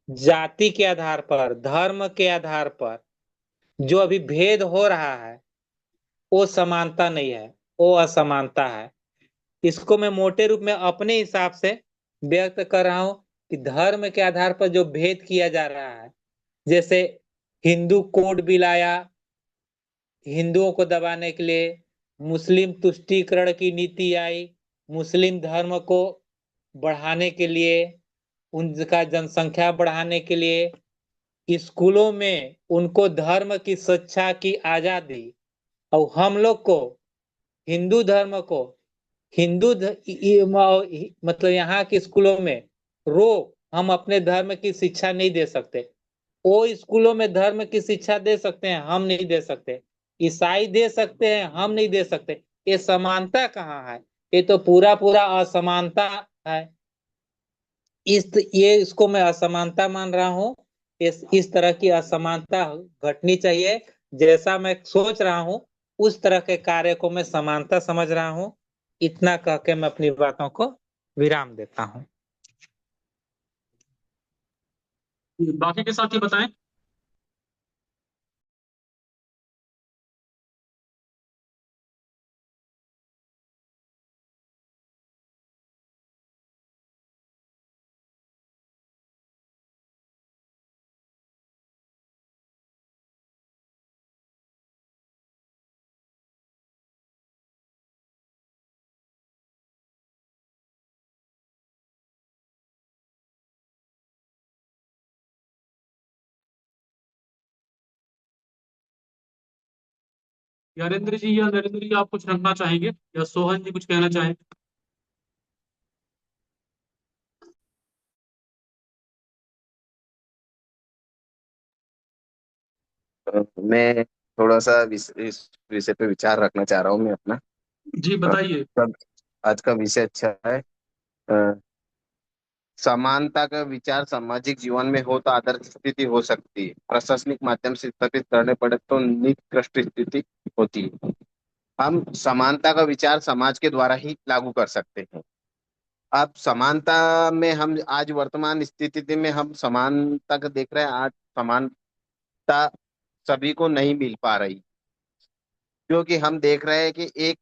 जाति के आधार पर, धर्म के आधार पर जो अभी भेद हो रहा है, वो समानता नहीं है, वो असमानता है। इसको मैं मोटे रूप में अपने हिसाब से व्यक्त कर रहा हूं कि धर्म के आधार पर जो भेद किया जा रहा है, जैसे हिंदू कोड बिल आया हिंदुओं को दबाने के लिए, मुस्लिम तुष्टीकरण की नीति आई मुस्लिम धर्म को बढ़ाने के लिए, उनका जनसंख्या बढ़ाने के लिए, स्कूलों में उनको धर्म की शिक्षा की आजादी, और हम लोग को हिंदू धर्म को मतलब यहाँ के स्कूलों में रोक, हम अपने धर्म की शिक्षा नहीं दे सकते। वो स्कूलों में धर्म की शिक्षा दे सकते हैं, हम नहीं दे सकते। ईसाई दे सकते हैं, हम नहीं दे सकते। ये समानता कहाँ है? ये तो पूरा पूरा असमानता है। इसको मैं असमानता मान रहा हूँ। इस तरह की असमानता घटनी चाहिए। जैसा मैं सोच रहा हूँ उस तरह के कार्य को मैं समानता समझ रहा हूँ। इतना कह के मैं अपनी बातों को विराम देता हूँ। बाकी के साथी बताएं। यारेंद्र जी या नरेंद्र जी, आप कुछ रखना चाहेंगे या सोहन जी कुछ कहना चाहें? मैं थोड़ा सा इस विषय पे विचार रखना चाह रहा हूँ मैं अपना। जी बताइए। आज का विषय अच्छा है। अ, समानता का विचार सामाजिक जीवन में हो तो आदर्श स्थिति हो सकती है, प्रशासनिक माध्यम से स्थापित करने पड़े तो निकृष्ट स्थिति होती है। हम समानता का विचार समाज के द्वारा ही लागू कर सकते हैं। अब समानता में हम आज वर्तमान स्थिति में हम समानता का देख रहे हैं। आज समानता सभी को नहीं मिल पा रही, क्योंकि हम देख रहे हैं कि एक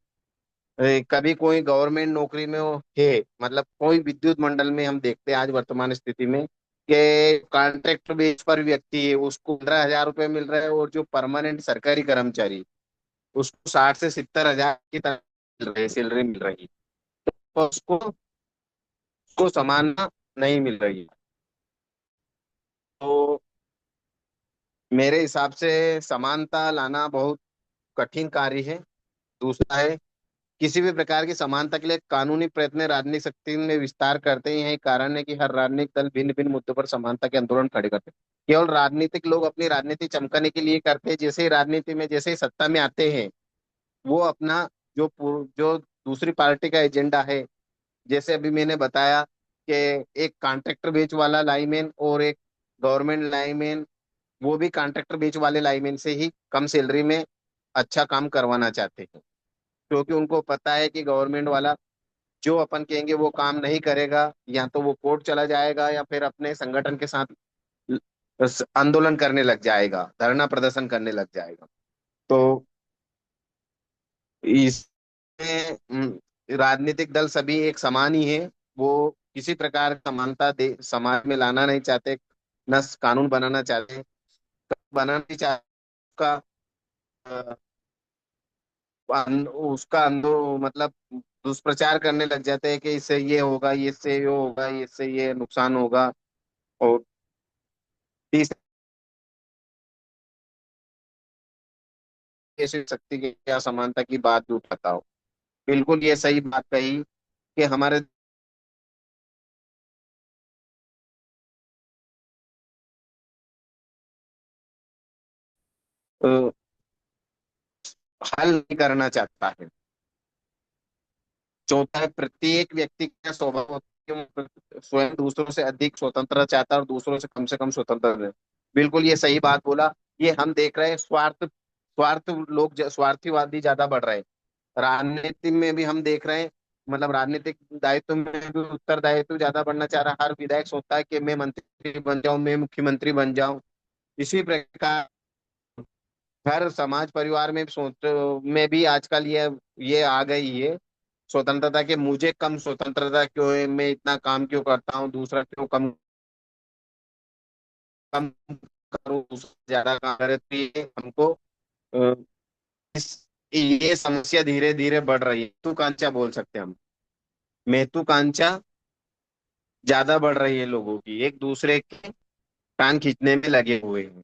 कभी कोई गवर्नमेंट नौकरी में वो है, मतलब कोई विद्युत मंडल में हम देखते हैं आज वर्तमान स्थिति में कि कॉन्ट्रैक्ट बेस पर व्यक्ति है, उसको 15,000 रुपये मिल रहा है, और जो परमानेंट सरकारी कर्मचारी उसको 60 से 70 हजार की तरह मिल रही है, सैलरी मिल रही है। तो उसको समानता नहीं मिल रही है। तो मेरे हिसाब से समानता लाना बहुत कठिन कार्य है। दूसरा है, किसी भी प्रकार की समानता के लिए कानूनी प्रयत्न राजनीतिक शक्ति में विस्तार करते हैं। यही कारण है कि हर राजनीतिक दल भिन्न भिन्न मुद्दों पर समानता के आंदोलन खड़े करते हैं। केवल राजनीतिक लोग अपनी राजनीति चमकाने के लिए करते हैं। जैसे ही राजनीति में, जैसे ही सत्ता में आते हैं, वो अपना जो दूसरी पार्टी का एजेंडा है, जैसे अभी मैंने बताया कि एक कॉन्ट्रैक्टर बेच वाला लाइनमैन और एक गवर्नमेंट लाइनमैन, वो भी कॉन्ट्रैक्टर बेच वाले लाइनमैन से ही कम सैलरी में अच्छा काम करवाना चाहते हैं, क्योंकि उनको पता है कि गवर्नमेंट वाला जो अपन कहेंगे वो काम नहीं करेगा, या तो वो कोर्ट चला जाएगा या फिर अपने संगठन के साथ आंदोलन करने लग जाएगा, धरना प्रदर्शन करने लग जाएगा। तो इसमें राजनीतिक दल सभी एक समान ही है। वो किसी प्रकार का समानता दे समाज में लाना नहीं चाहते, न कानून बनाना चाहते, बनाना नहीं चाहते। उसका मतलब दुष्प्रचार करने लग जाते हैं कि इससे ये होगा, ये इससे ये होगा, ये इससे ये नुकसान होगा। और तीसरी, ऐसी शक्ति की क्या समानता की बात भी उठाता हो। बिल्कुल ये सही बात कही कि हमारे अ, हल नहीं करना चाहता है। चौथा है, प्रत्येक व्यक्ति का स्वभाव होता है कि वो स्वयं दूसरों से अधिक स्वतंत्रता चाहता है और दूसरों से कम स्वतंत्र है। बिल्कुल ये सही बात बोला। ये हम देख रहे हैं, स्वार्थीवादी ज्यादा बढ़ रहे हैं। राजनीति में भी हम देख रहे हैं, मतलब राजनीतिक दायित्व में भी उत्तरदायित्व ज्यादा बढ़ना चाह रहा है। हर विधायक सोचता है कि मैं मंत्री बन जाऊं, मैं मुख्यमंत्री बन जाऊं। इसी प्रकार हर समाज परिवार में सोच में भी आजकल ये आ गई है स्वतंत्रता, के मुझे कम स्वतंत्रता क्यों है, मैं इतना काम क्यों करता हूँ, दूसरा क्यों कम कम करूँ, दूसरा ज्यादा काम करे। तो ये हमको अ, इस ये समस्या धीरे धीरे बढ़ रही है। तू कांचा बोल सकते हैं हम, मैं तू कांचा ज्यादा बढ़ रही है। लोगों की एक दूसरे के टांग खींचने में लगे हुए हैं।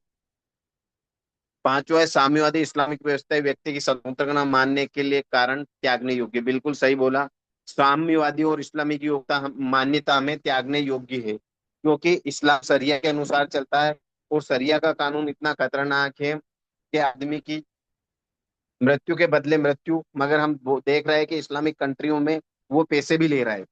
पांचवा है, साम्यवादी इस्लामिक व्यवस्था व्यक्ति की स्वतंत्रता मानने के लिए कारण त्यागने योग्य। बिल्कुल सही बोला। साम्यवादी और इस्लामिक योग्यता मान्यता हमें त्यागने योग्य है, क्योंकि इस्लाम शरिया के अनुसार चलता है। और शरिया का कानून इतना खतरनाक है कि आदमी की मृत्यु के बदले मृत्यु, मगर हम वो देख रहे हैं कि इस्लामिक कंट्रियों में वो पैसे भी ले रहा है।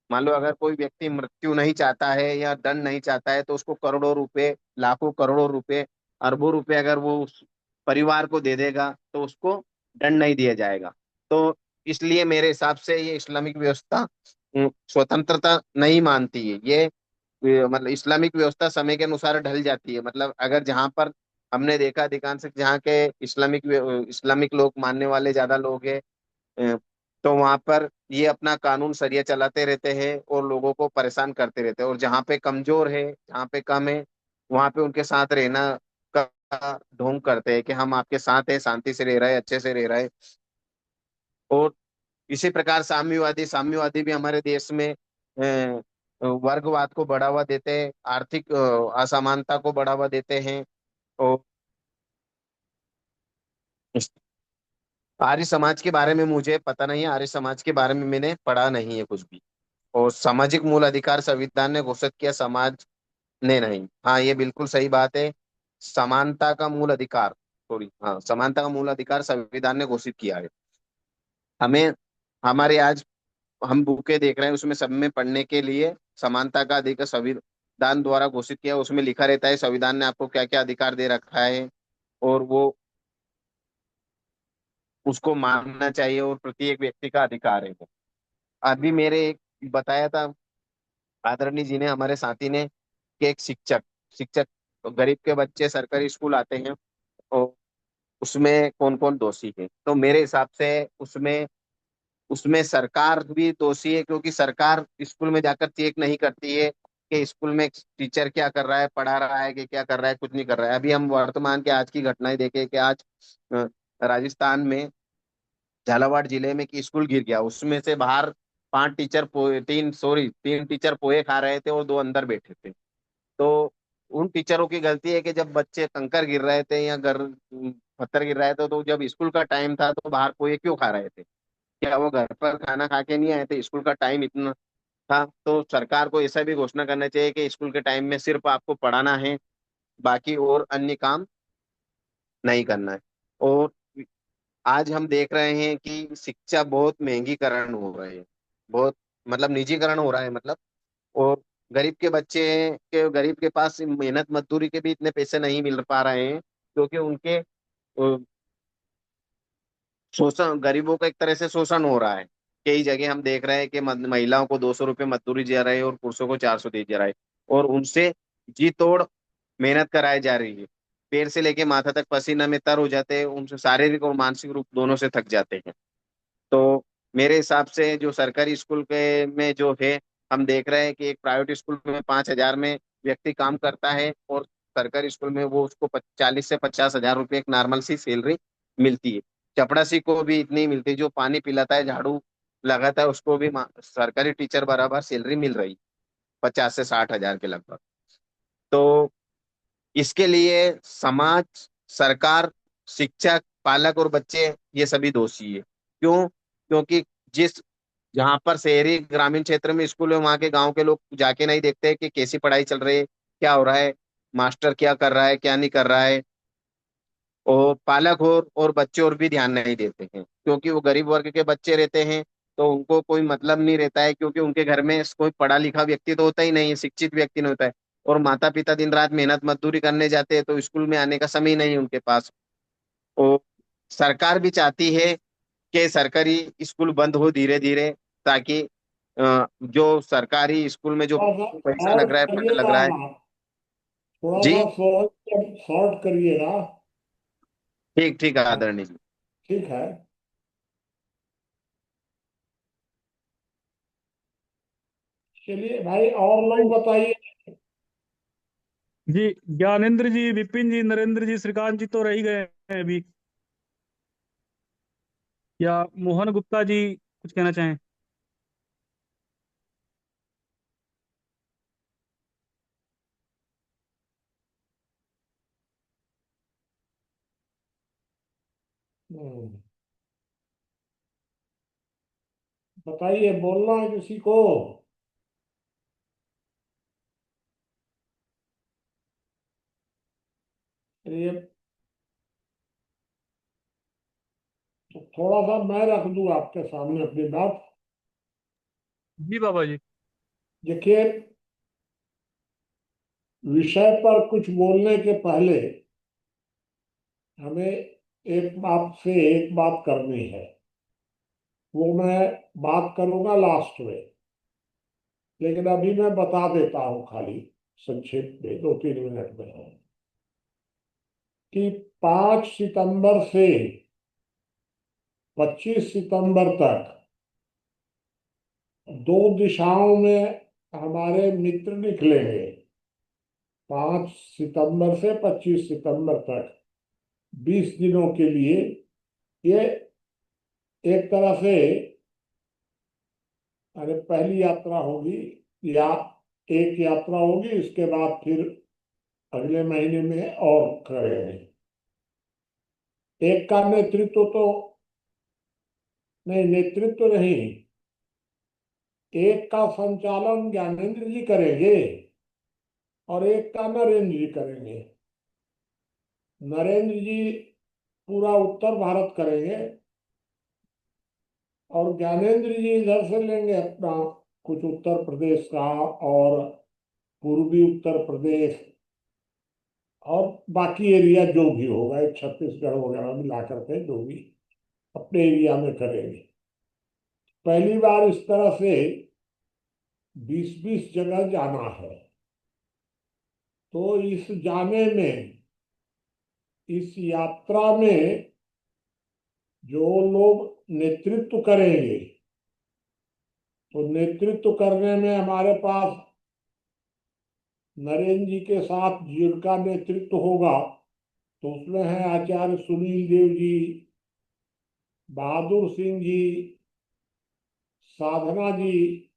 मान लो अगर कोई व्यक्ति मृत्यु नहीं चाहता है या दंड नहीं चाहता है, तो उसको करोड़ों रुपए, लाखों करोड़ों रुपए, अरबों रुपए अगर वो उस परिवार को दे देगा तो उसको दंड नहीं दिया जाएगा। तो इसलिए मेरे हिसाब से ये इस्लामिक व्यवस्था स्वतंत्रता नहीं मानती है। मतलब इस्लामिक व्यवस्था समय के अनुसार ढल जाती है। मतलब अगर जहाँ पर हमने देखा अधिकांश जहाँ के इस्लामिक लोग मानने वाले ज्यादा लोग हैं, अ, तो वहां पर ये अपना कानून सरिया चलाते रहते हैं और लोगों को परेशान करते रहते हैं। और जहाँ पे कमजोर है, जहाँ पे कम है, वहां पे उनके साथ रहना का ढोंग करते हैं कि हम आपके साथ हैं, शांति से रह रहे हैं, अच्छे से रह रहे हैं। और इसी प्रकार साम्यवादी साम्यवादी भी हमारे देश में वर्गवाद को बढ़ावा देते हैं, आर्थिक असमानता को बढ़ावा देते हैं। और आर्य समाज के बारे में मुझे पता नहीं है, आर्य समाज के बारे में मैंने पढ़ा नहीं है कुछ भी। और सामाजिक मूल अधिकार संविधान ने घोषित किया, समाज ने नहीं। हाँ, ये बिल्कुल सही बात है। समानता का मूल अधिकार, सॉरी, हाँ, समानता का मूल अधिकार संविधान ने घोषित किया है। हमें हमारे आज हम बुकें देख रहे हैं, उसमें सब में पढ़ने के लिए समानता का अधिकार संविधान द्वारा घोषित किया। उसमें लिखा रहता है संविधान ने आपको क्या क्या अधिकार दे रखा है, और वो उसको मानना चाहिए, और प्रत्येक व्यक्ति का अधिकार है वो। अभी मेरे एक बताया था आदरणीय जी ने, हमारे साथी ने, कि एक शिक्षक शिक्षक गरीब के बच्चे सरकारी स्कूल आते हैं, और उसमें कौन कौन दोषी है। तो मेरे हिसाब से उसमें उसमें सरकार भी दोषी है, क्योंकि सरकार स्कूल में जाकर चेक नहीं करती है कि स्कूल में टीचर क्या कर रहा है, पढ़ा रहा है कि क्या कर रहा है, कुछ नहीं कर रहा है। अभी हम वर्तमान के आज की घटनाएं देखें कि आज अ, राजस्थान में झालावाड़ जिले में की स्कूल गिर गया। उसमें से बाहर तीन टीचर पोए खा रहे थे और दो अंदर बैठे थे। तो उन टीचरों की गलती है कि जब बच्चे कंकर गिर रहे थे या पत्थर गिर रहे थे, तो जब स्कूल का टाइम था तो बाहर पोए क्यों खा रहे थे? क्या वो घर पर खाना खा के नहीं आए थे? स्कूल का टाइम इतना था, तो सरकार को ऐसा भी घोषणा करना चाहिए कि स्कूल के टाइम में सिर्फ आपको पढ़ाना है, बाकी और अन्य काम नहीं करना है। और आज हम देख रहे हैं कि शिक्षा बहुत महंगीकरण हो रही है, बहुत मतलब निजीकरण हो रहा है मतलब। और गरीब के बच्चे हैं कि गरीब के पास मेहनत मजदूरी के भी इतने पैसे नहीं मिल पा रहे हैं, क्योंकि उनके शोषण, गरीबों का एक तरह से शोषण हो रहा है। कई जगह हम देख रहे हैं कि महिलाओं को 200 रुपये मजदूरी दिया रहे हैं और पुरुषों को 400 दी जा रहा है, और उनसे जी तोड़ मेहनत कराई जा रही है। पैर से लेके माथा तक पसीना में तर हो जाते हैं, उनसे शारीरिक और मानसिक रूप दोनों से थक जाते हैं। तो मेरे हिसाब से जो सरकारी स्कूल के में जो है, हम देख रहे हैं कि एक प्राइवेट स्कूल में 5,000 में व्यक्ति काम करता है, और सरकारी स्कूल में वो उसको 40 से 50 हजार रुपये एक नॉर्मल सी सैलरी मिलती है। चपड़ासी को भी इतनी मिलती है, जो पानी पिलाता है, झाड़ू लगाता है, उसको भी सरकारी टीचर बराबर सैलरी मिल रही, 50 से 60 हजार के लगभग। तो इसके लिए समाज, सरकार, शिक्षक, पालक और बच्चे ये सभी दोषी है। क्यों? क्योंकि जिस जहाँ पर शहरी ग्रामीण क्षेत्र में स्कूल है, वहाँ के गांव के लोग जाके नहीं देखते कि कैसी पढ़ाई चल रही है, क्या हो रहा है, मास्टर क्या कर रहा है, क्या नहीं कर रहा है। और पालक और बच्चे और भी ध्यान नहीं देते हैं, क्योंकि वो गरीब वर्ग के बच्चे रहते हैं, तो उनको कोई मतलब नहीं रहता है, क्योंकि उनके घर में कोई पढ़ा लिखा व्यक्ति तो होता ही नहीं है, शिक्षित व्यक्ति नहीं होता है। और माता पिता दिन रात मेहनत मजदूरी करने जाते हैं, तो स्कूल में आने का समय नहीं है उनके पास। और सरकार भी चाहती है कि सरकारी स्कूल बंद हो धीरे धीरे, ताकि जो सरकारी स्कूल में जो थोड़ा सा पैसा लग शॉर्ट रहा है, फंड लग करिएगा रहा है। आप, थोड़ा जी, सा शॉर्ट शॉर्ट करिएगा। ठीक ठीक है आदरणीय जी। ठीक है। चलिए भाई, और लोग बताइए। जी, ज्ञानेंद्र जी, विपिन जी, नरेंद्र जी, श्रीकांत जी तो रह ही गए हैं अभी। या मोहन गुप्ता जी कुछ कहना चाहें? हम्म, बताइए, बोलना है किसी को? ये तो थोड़ा सा मैं रख दूं आपके सामने अपनी बात। जी बाबा जी। देखिए, विषय पर कुछ बोलने के पहले हमें आपसे एक बात करनी है। वो मैं बात करूंगा लास्ट में, लेकिन अभी मैं बता देता हूं खाली संक्षेप में 2-3 मिनट में, कि 5 सितंबर से 25 सितंबर तक 2 दिशाओं में हमारे मित्र निकलेंगे। 5 सितंबर से 25 सितंबर तक 20 दिनों के लिए ये एक तरह से, अरे पहली यात्रा होगी, या एक यात्रा होगी, इसके बाद फिर अगले महीने में और करेंगे। एक का नेतृत्व तो नहीं, नेतृत्व नहीं, एक का संचालन ज्ञानेंद्र जी करेंगे और एक का नरेंद्र जी करेंगे। नरेंद्र जी पूरा उत्तर भारत करेंगे, और ज्ञानेंद्र जी इधर से लेंगे अपना कुछ उत्तर प्रदेश का और पूर्वी उत्तर प्रदेश, और बाकी एरिया जो भी होगा, एक छत्तीसगढ़ वगैरह मिला करके जो भी अपने एरिया में करेंगे। पहली बार इस तरह से 20-20 जगह जाना है। तो इस जाने में, इस यात्रा में जो लोग नेतृत्व करेंगे, तो नेतृत्व करने में हमारे पास नरेंद्र जी के साथ जिनका नेतृत्व होगा, तो उसमें है आचार्य सुनील देव जी, बहादुर सिंह जी, साधना जी,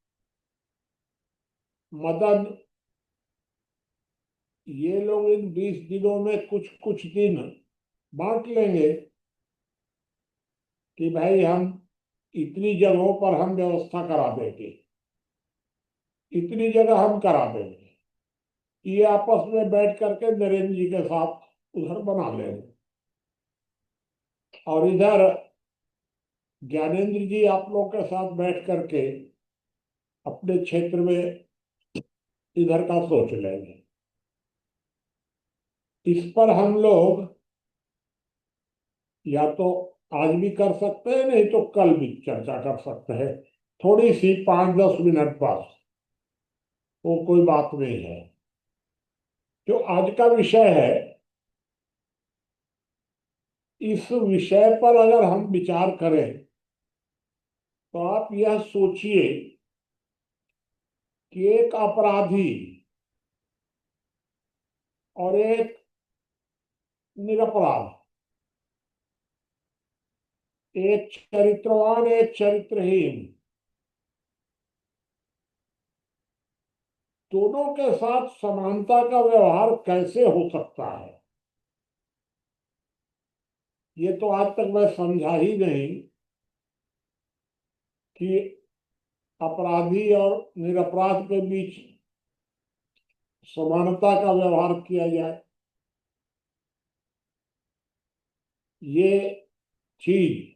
मदन ये लोग इन 20 दिनों में कुछ कुछ दिन बांट लेंगे कि भाई हम इतनी जगहों पर हम व्यवस्था करा देंगे, इतनी जगह हम करा देंगे। ये आपस में बैठ करके नरेंद्र जी के साथ उधर बना लेंगे, और इधर ज्ञानेंद्र जी आप लोग के साथ बैठ करके अपने क्षेत्र में इधर का सोच लेंगे। इस पर हम लोग या तो आज भी कर सकते हैं, नहीं तो कल भी चर्चा कर सकते हैं, थोड़ी सी 5-10 मिनट बस, वो कोई बात नहीं है। जो आज का विषय है, इस विषय पर अगर हम विचार करें तो आप यह सोचिए कि एक अपराधी और एक निरपराध, एक चरित्रवान एक चरित्रहीन, दोनों के साथ समानता का व्यवहार कैसे हो सकता है, ये तो आज तक मैं समझा ही नहीं कि अपराधी और निरपराध के बीच समानता का व्यवहार किया जाए। ये चीज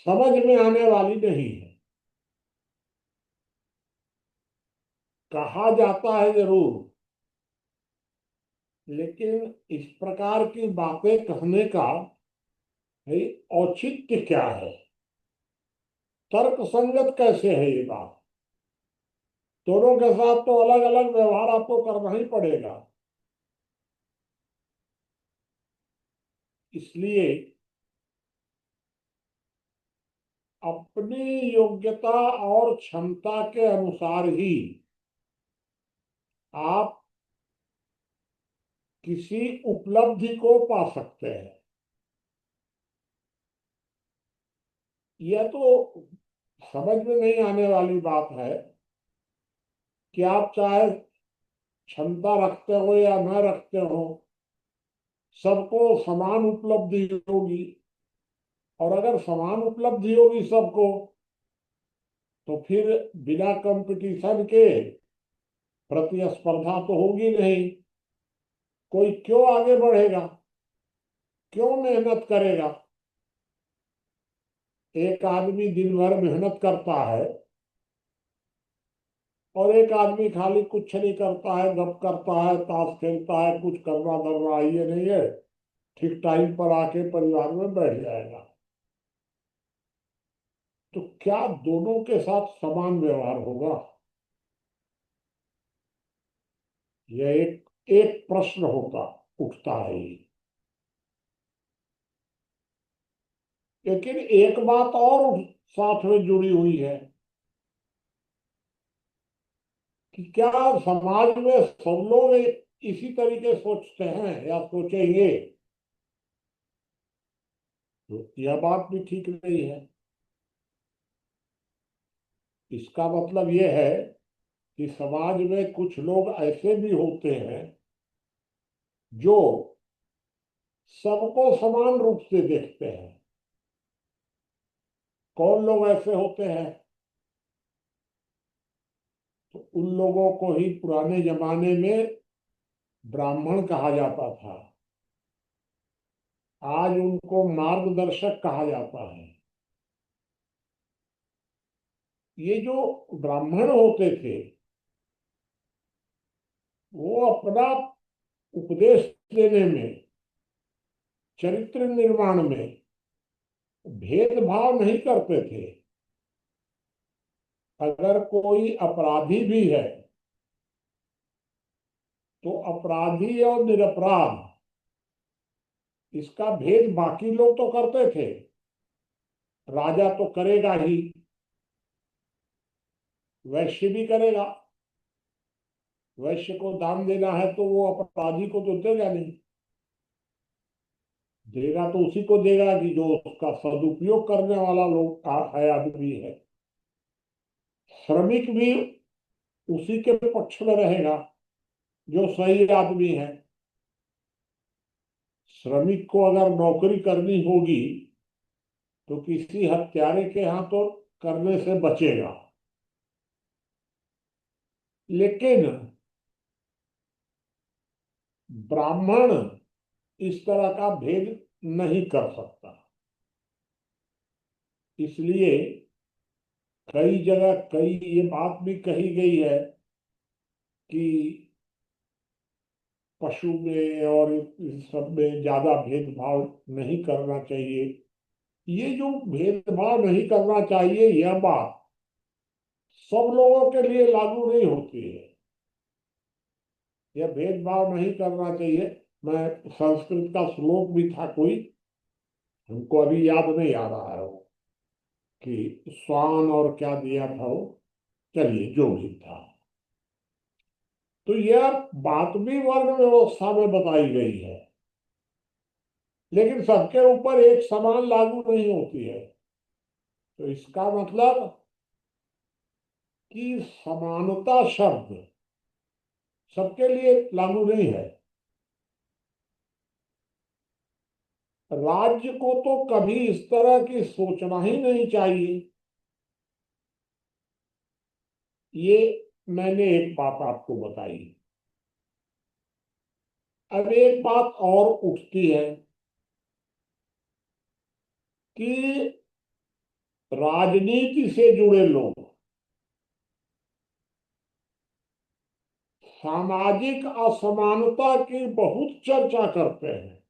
समझ में आने वाली नहीं है। कहा जाता है जरूर, लेकिन इस प्रकार की बातें कहने का भाई औचित्य क्या है, तर्क संगत कैसे है ये बात। दोनों के साथ तो अलग अलग व्यवहार आपको करना ही पड़ेगा। इसलिए अपनी योग्यता और क्षमता के अनुसार ही आप किसी उपलब्धि को पा सकते हैं। यह तो समझ में नहीं आने वाली बात है कि आप चाहे क्षमता रखते हो या न रखते हो, सबको समान उपलब्धि होगी। और अगर समान उपलब्धि होगी सबको, तो फिर बिना कंपटीशन के प्रतिस्पर्धा तो होगी नहीं। कोई क्यों आगे बढ़ेगा, क्यों मेहनत करेगा। एक आदमी दिन भर मेहनत करता है और एक आदमी खाली कुछ नहीं करता है, गप करता है, ताश खेलता है, कुछ करना धरना ये नहीं है, ठीक टाइम पर आके परिवार में बैठ जाएगा। तो क्या दोनों के साथ समान व्यवहार होगा? यह एक प्रश्न होता उठता है ये। लेकिन एक बात और साथ में जुड़ी हुई है कि क्या समाज में सब लोग इसी तरीके सोचते हैं या सोचेंगे? तो यह बात भी ठीक नहीं है। इसका मतलब यह है कि समाज में कुछ लोग ऐसे भी होते हैं जो सबको समान रूप से देखते हैं। कौन लोग ऐसे होते हैं? तो उन लोगों को ही पुराने जमाने में ब्राह्मण कहा जाता था। आज उनको मार्गदर्शक कहा जाता है। ये जो ब्राह्मण होते थे, वो अपना उपदेश देने में, चरित्र निर्माण में भेदभाव नहीं करते थे। अगर कोई अपराधी भी है तो अपराधी और निरपराध इसका भेद बाकी लोग तो करते थे, राजा तो करेगा ही, वैश्य भी करेगा। वैश्य को दान देना है तो वो अपराधी को तो देगा नहीं, देगा तो उसी को देगा कि जो उसका सदुपयोग करने वाला लोग है, आदमी है। श्रमिक भी उसी के पक्ष में रहेगा। जो सही आदमी है। श्रमिक को अगर नौकरी करनी होगी तो किसी हत्यारे के यहाँ तो करने से बचेगा, लेकिन ब्राह्मण इस तरह का भेद नहीं कर सकता। इसलिए कई जगह कई ये बात भी कही गई है कि पशु में और इस सब में ज्यादा भेदभाव नहीं करना चाहिए। ये जो भेदभाव नहीं करना चाहिए, यह बात सब लोगों के लिए लागू नहीं होती है। यह भेदभाव नहीं करना चाहिए। मैं संस्कृत का श्लोक भी था कोई, हमको अभी याद नहीं आ रहा है वो, कि स्वान और क्या दिया था वो, चलिए जो भी था। तो यह बात भी वर्ण व्यवस्था में बताई गई है, लेकिन सबके ऊपर एक समान लागू नहीं होती है। तो इसका मतलब कि समानता शब्द सबके लिए लागू नहीं है। राज्य को तो कभी इस तरह की सोचना ही नहीं चाहिए। ये मैंने एक बात आपको बताई। अब एक बात और उठती है कि राजनीति से जुड़े लोग सामाजिक असमानता की बहुत चर्चा करते हैं।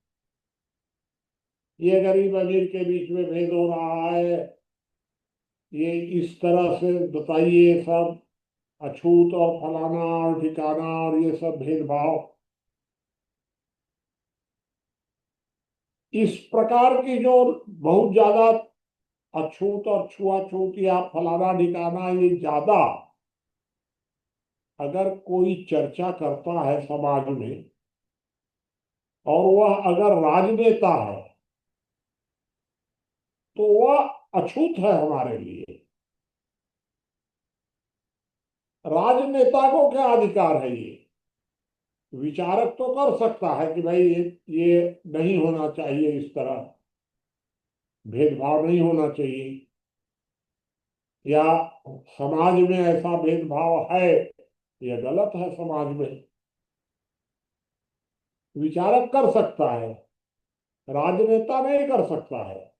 ये गरीब अमीर के बीच में भेद हो रहा है, ये इस तरह से बताइए, सब अछूत और फलाना और ठिकाना और ये सब भेदभाव। इस प्रकार की जो बहुत ज्यादा अछूत और छुआछूत या फलाना ठिकाना, ये ज्यादा अगर कोई चर्चा करता है समाज में और वह अगर राजनेता है तो वह अछूत है हमारे लिए। राजनेता को क्या अधिकार है? ये विचारक तो कर सकता है कि भाई ये नहीं होना चाहिए, इस तरह भेदभाव नहीं होना चाहिए, या समाज में ऐसा भेदभाव है, यह गलत है समाज में। विचारक कर सकता है, राजनेता नहीं कर सकता है।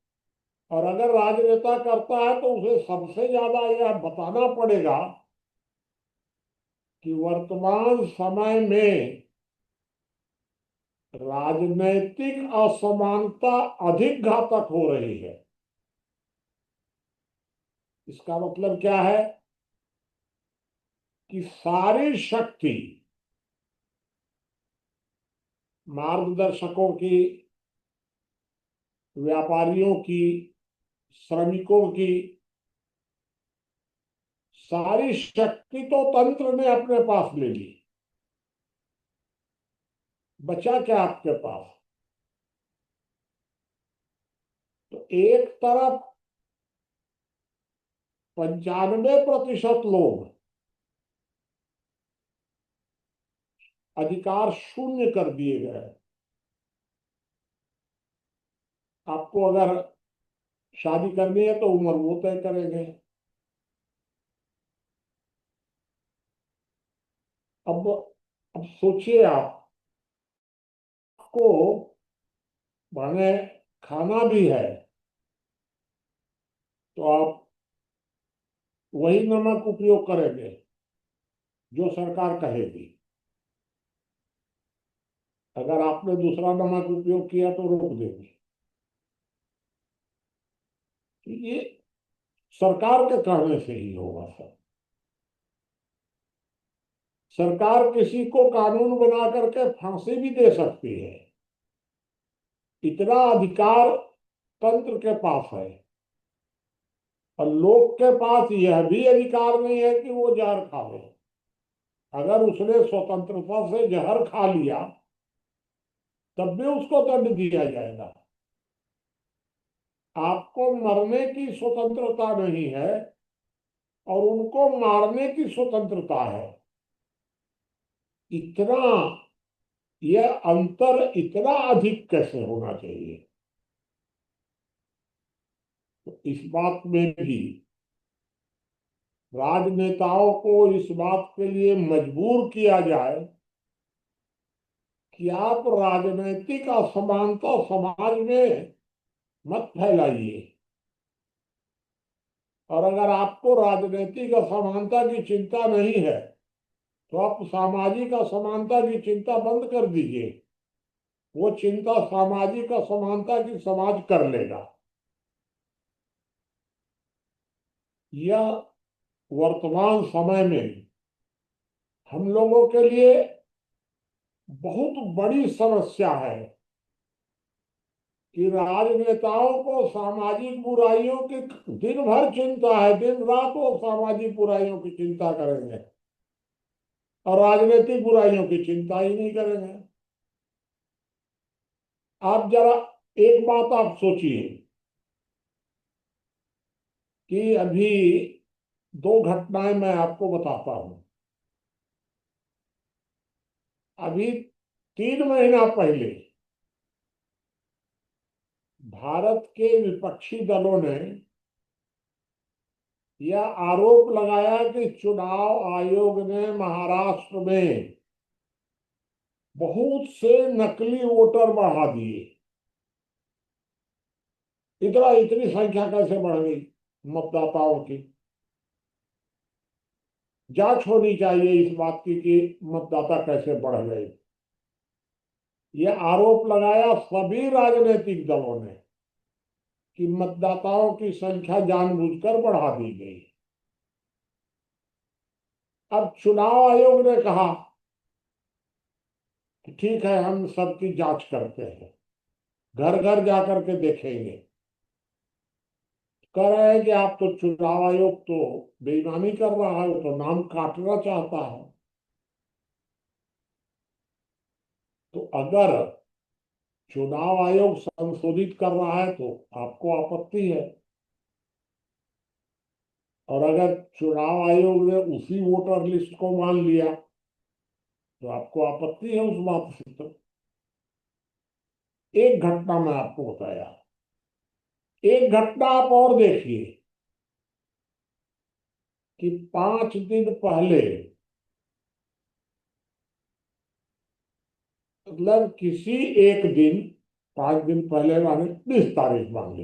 और अगर राजनेता करता है तो उसे सबसे ज्यादा यह बताना पड़ेगा कि वर्तमान समय में राजनैतिक असमानता अधिक घातक हो रही है। इसका मतलब क्या है कि सारी शक्ति मार्गदर्शकों की, व्यापारियों की, श्रमिकों की, सारी शक्ति तो तंत्र ने अपने पास ले ली। बचा क्या आपके पास? तो एक तरफ 95% लोग अधिकार शून्य कर दिए गए। आपको अगर शादी करनी है तो उम्र वो तय करेंगे। अब सोचिए, आपको माने खाना भी है तो आप वही नमक उपयोग करेंगे जो सरकार कहेगी। अगर आपने दूसरा नमक उपयोग किया तो रोक देंगे। तो ये सरकार के कहने से ही होगा सर। सरकार किसी को कानून बना करके फांसी भी दे सकती है। इतना अधिकार तंत्र के पास है। और लोग के पास यह भी अधिकार नहीं है कि वो जहर खावे। अगर उसने स्वतंत्रता से जहर खा लिया तब भी उसको दंड दिया जाएगा। आपको मरने की स्वतंत्रता नहीं है और उनको मारने की स्वतंत्रता है। इतना, यह अंतर इतना अधिक कैसे होना चाहिए? तो इस बात में भी राजनेताओं को इस बात के लिए मजबूर किया जाए कि आप राजनीतिक असमानता समाज में मत फैलाइए, और अगर आपको राजनीतिक असमानता की चिंता नहीं है तो आप सामाजिक असमानता की चिंता बंद कर दीजिए। वो चिंता सामाजिक असमानता की समाज कर लेगा। यह वर्तमान समय में हम लोगों के लिए बहुत बड़ी समस्या है कि राजनेताओं को सामाजिक बुराइयों की दिन भर चिंता है, दिन रात वो सामाजिक बुराइयों की चिंता करेंगे और राजनीतिक बुराइयों की चिंता ही नहीं करेंगे। आप जरा एक बात आप सोचिए कि अभी दो घटनाएं मैं आपको बताता हूं। अभी 3 महीना पहले भारत के विपक्षी दलों ने यह आरोप लगाया कि चुनाव आयोग ने महाराष्ट्र में बहुत से नकली वोटर बढ़ा दिए। इतनी संख्या कैसे बढ़ गई मतदाताओं की? जांच होनी चाहिए इस बात की कि मतदाता कैसे बढ़ गए। यह आरोप लगाया सभी राजनीतिक दलों ने कि मतदाताओं की संख्या जानबूझकर बढ़ा दी गई। अब चुनाव आयोग ने कहा कि ठीक है, हम सबकी जांच करते हैं, घर घर जाकर के देखेंगे। कह रहे हैं कि आप तो चुनाव आयोग तो बेईमानी कर रहा है, वो तो नाम काटना चाहता है। तो अगर चुनाव आयोग संशोधित कर रहा है तो आपको आपत्ति है, और अगर चुनाव आयोग ने उसी वोटर लिस्ट को मान लिया तो आपको आपत्ति है उस बात से। तो एक घटना मैं आपको बताया, एक घटना आप और देखिए कि 5 दिन पहले, मतलब किसी एक दिन, 5 दिन पहले माने 20 तारीख मान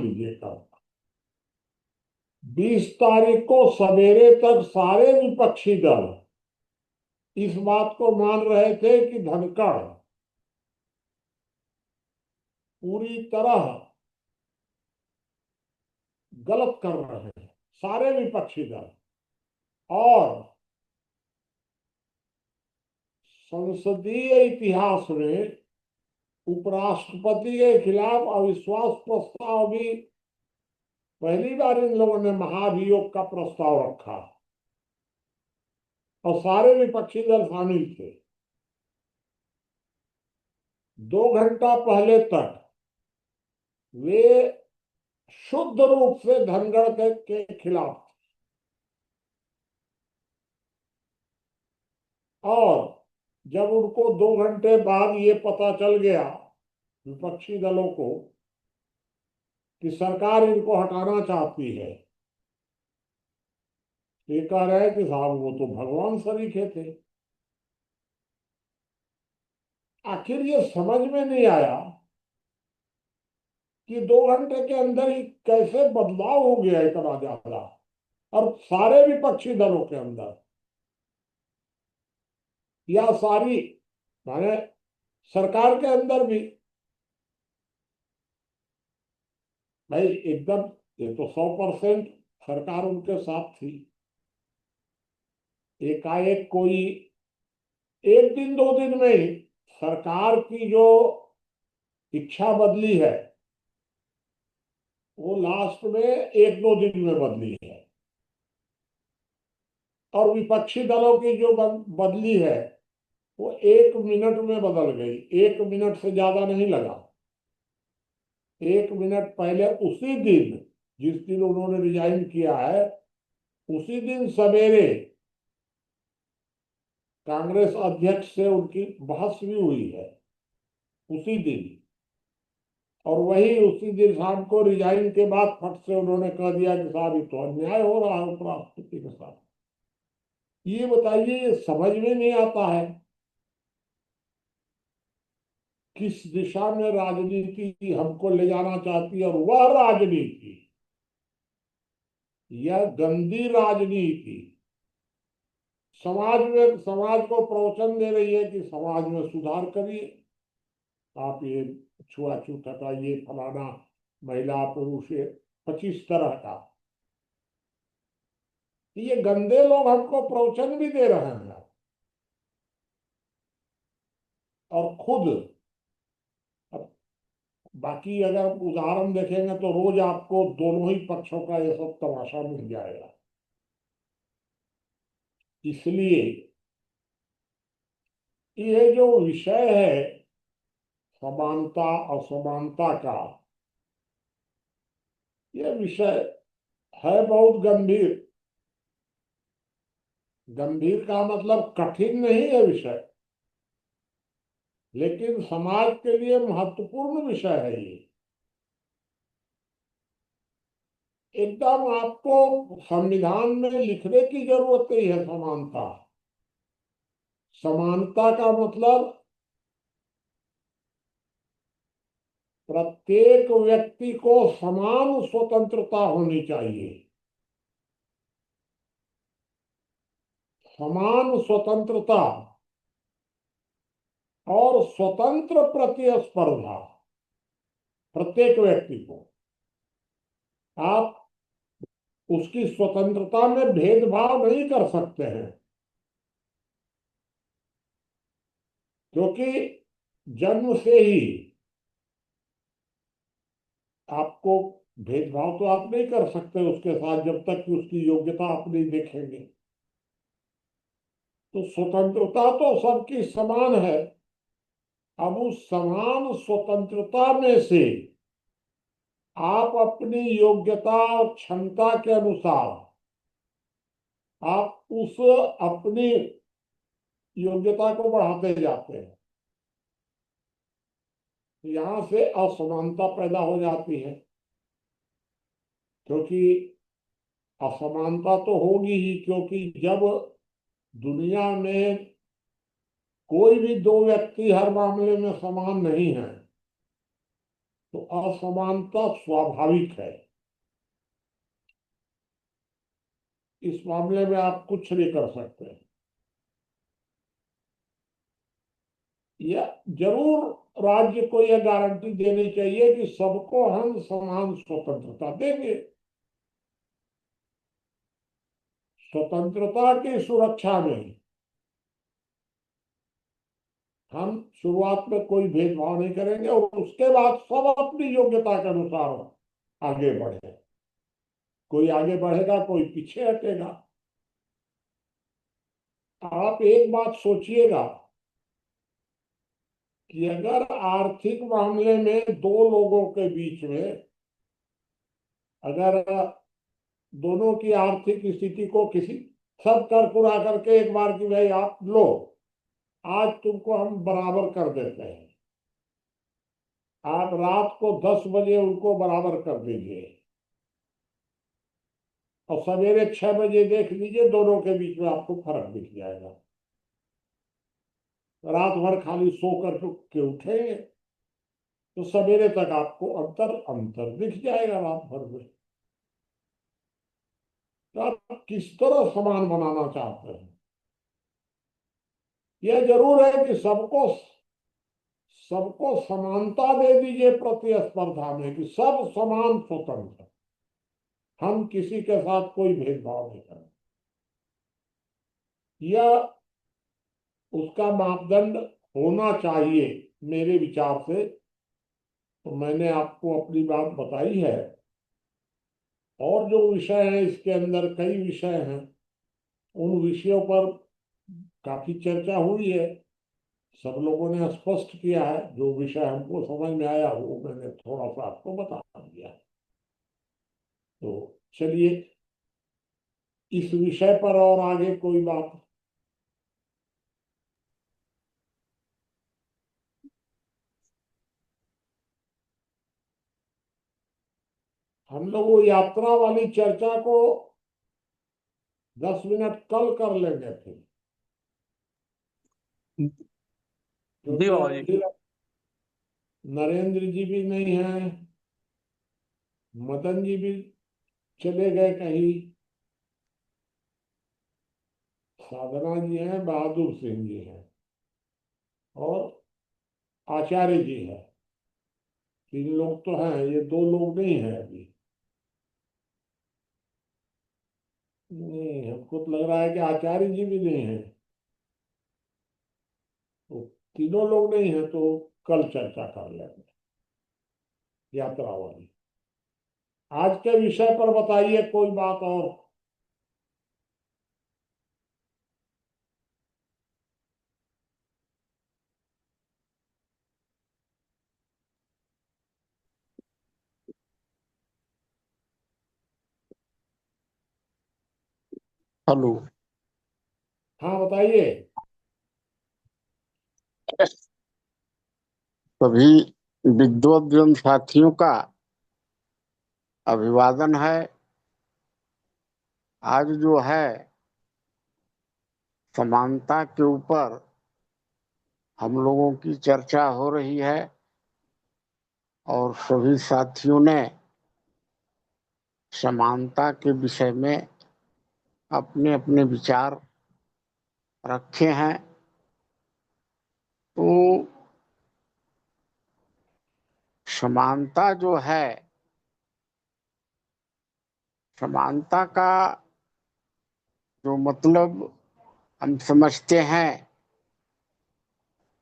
लीजिए कल 20 तारीख को सवेरे तक सारे विपक्षी दल इस बात को मान रहे थे कि धनखड़ पूरी तरह गलत कर रहे हैं, सारे विपक्षी दल। और संसदीय इतिहास में उपराष्ट्रपति के खिलाफ अविश्वास प्रस्ताव भी पहली बार इन लोगों ने महाभियोग का प्रस्ताव रखा, और सारे विपक्षी दल शामिल थे। 2 घंटा पहले तक वे शुद्ध रूप से धनगढ़ के खिलाफ, और जब उनको 2 घंटे बाद ये पता चल गया विपक्षी दलों को कि सरकार इनको हटाना चाहती है, ये कह रहे हैं कि साहब वो तो भगवान सरीखे थे। आखिर ये समझ में नहीं आया कि 2 घंटे के अंदर ही कैसे बदलाव हो गया इतना ज्यादा, और सारे विपक्षी दलों के अंदर, या सारी माने सरकार के अंदर भी। भाई एकदम, ये तो 100% सरकार उनके साथ थी। एकाएक कोई 1 दिन 2 दिन में ही सरकार की जो इच्छा बदली है वो लास्ट में 1 2 दिन में बदली है, और विपक्षी दलों की जो बदली है वो 1 मिनट में बदल गई। 1 मिनट से ज्यादा नहीं लगा। 1 मिनट पहले, उसी दिन जिस दिन उन्होंने रिजाइन किया है, उसी दिन सवेरे कांग्रेस अध्यक्ष से उनकी बहस भी हुई है उसी दिन, और वही उसी दिन शाम को रिजाइन के बाद फट से उन्होंने कह दिया कि साहब ये तो अन्याय हो रहा है उपराष्ट्रपति के साथ। ये बताइए, ये समझ में नहीं आता है किस दिशा में राजनीति हमको ले जाना चाहती है। और वह राजनीति, यह गंदी राजनीति समाज को प्रवचन दे रही है कि समाज में सुधार करिए, आप ये छुआछूत हटाइए, फलाना महिला पुरुष 25 तरह का। ये गंदे लोग हमको प्रवचन भी दे रहे हैं और खुद। अब बाकी अगर उदाहरण देखेंगे तो रोज आपको दोनों ही पक्षों का ये सब तमाशा मिल जाएगा। इसलिए ये जो विषय है समानता असमानता का, ये विषय है बहुत गंभीर। गंभीर का मतलब कठिन नहीं है विषय, लेकिन समाज के लिए महत्वपूर्ण विषय है ये। एकदम आपको संविधान में लिखने की जरूरत नहीं है समानता। समानता का मतलब प्रत्येक व्यक्ति को समान स्वतंत्रता होनी चाहिए। समान स्वतंत्रता और स्वतंत्र प्रतिस्पर्धा प्रत्येक व्यक्ति को। आप उसकी स्वतंत्रता में भेदभाव नहीं कर सकते हैं, क्योंकि जन्म से ही आपको भेदभाव तो आप नहीं कर सकते उसके साथ जब तक कि उसकी योग्यता आप नहीं देखेंगे। तो स्वतंत्रता तो सबकी समान है। अब उस समान स्वतंत्रता में से आप अपनी योग्यता और क्षमता के अनुसार आप उस अपनी योग्यता को बढ़ाते जाते हैं। यहां से असमानता पैदा हो जाती है, क्योंकि असमानता तो होगी ही, क्योंकि जब दुनिया में कोई भी दो व्यक्ति हर मामले में समान नहीं है तो असमानता स्वाभाविक है। इस मामले में आप कुछ नहीं कर सकते। या जरूर राज्य को यह गारंटी देनी चाहिए कि सबको हम समान स्वतंत्रता देंगे। स्वतंत्रता की सुरक्षा में हम शुरुआत में कोई भेदभाव नहीं करेंगे और उसके बाद सब अपनी योग्यता के अनुसार आगे बढ़े। कोई आगे बढ़ेगा, कोई पीछे हटेगा। आप एक बात सोचिएगा कि अगर आर्थिक मामले में दो लोगों के बीच में अगर दोनों की आर्थिक स्थिति को किसी सब कर पूरा करके एक बार की भाई आप लो, आज तुमको हम बराबर कर देते हैं, आप रात को 10 बजे उनको बराबर कर दीजिए और सवेरे 6 बजे देख लीजिए, दोनों के बीच में आपको फर्क दिख जाएगा। रात भर खाली सो कर के उठेंगे तो सवेरे तक आपको अंतर दिख जाएगा रात भर में। तो आप किस तरह समान बनाना चाहते हैं? यह जरूर है कि सबको सबको समानता दे दीजिए प्रतिस्पर्धा में, कि सब समान स्वतंत्र, हम किसी के साथ कोई भेदभाव नहीं करें। यह उसका मापदंड होना चाहिए मेरे विचार से। तो मैंने आपको अपनी बात बताई है, और जो विषय है इसके अंदर कई विषय हैं, उन विषयों पर काफी चर्चा हुई है। सब लोगों ने स्पष्ट किया है, जो विषय हमको समझ में आया वो मैंने थोड़ा सा आपको बता दिया। तो चलिए इस विषय पर और आगे कोई बात हम लोग वो यात्रा वाली चर्चा को 10 मिनट कल कर लेंगे फिर, जी क्योंकि बाबा अब जी। फिर नरेंद्र जी भी नहीं है, मदन जी भी चले गए कहीं, साधना जी हैं, बहादुर सिंह जी हैं और आचार्य जी हैं। 3 लोग तो हैं, ये 2 लोग नहीं है अभी। नहीं, हमको तो लग रहा है कि आचार्य जी भी नहीं है, तो 3 लोग नहीं है, तो कल चर्चा कर लेंगे यात्रा वाली। आज के विषय पर बताइए कोई बात और। हेलो। हाँ बताइए। सभी विद्वद्जन साथियों का अभिवादन है। आज जो है समानता के ऊपर हम लोगों की चर्चा हो रही है और सभी साथियों ने समानता के विषय में अपने अपने विचार रखे हैं। तो समानता जो है, समानता का जो मतलब हम समझते हैं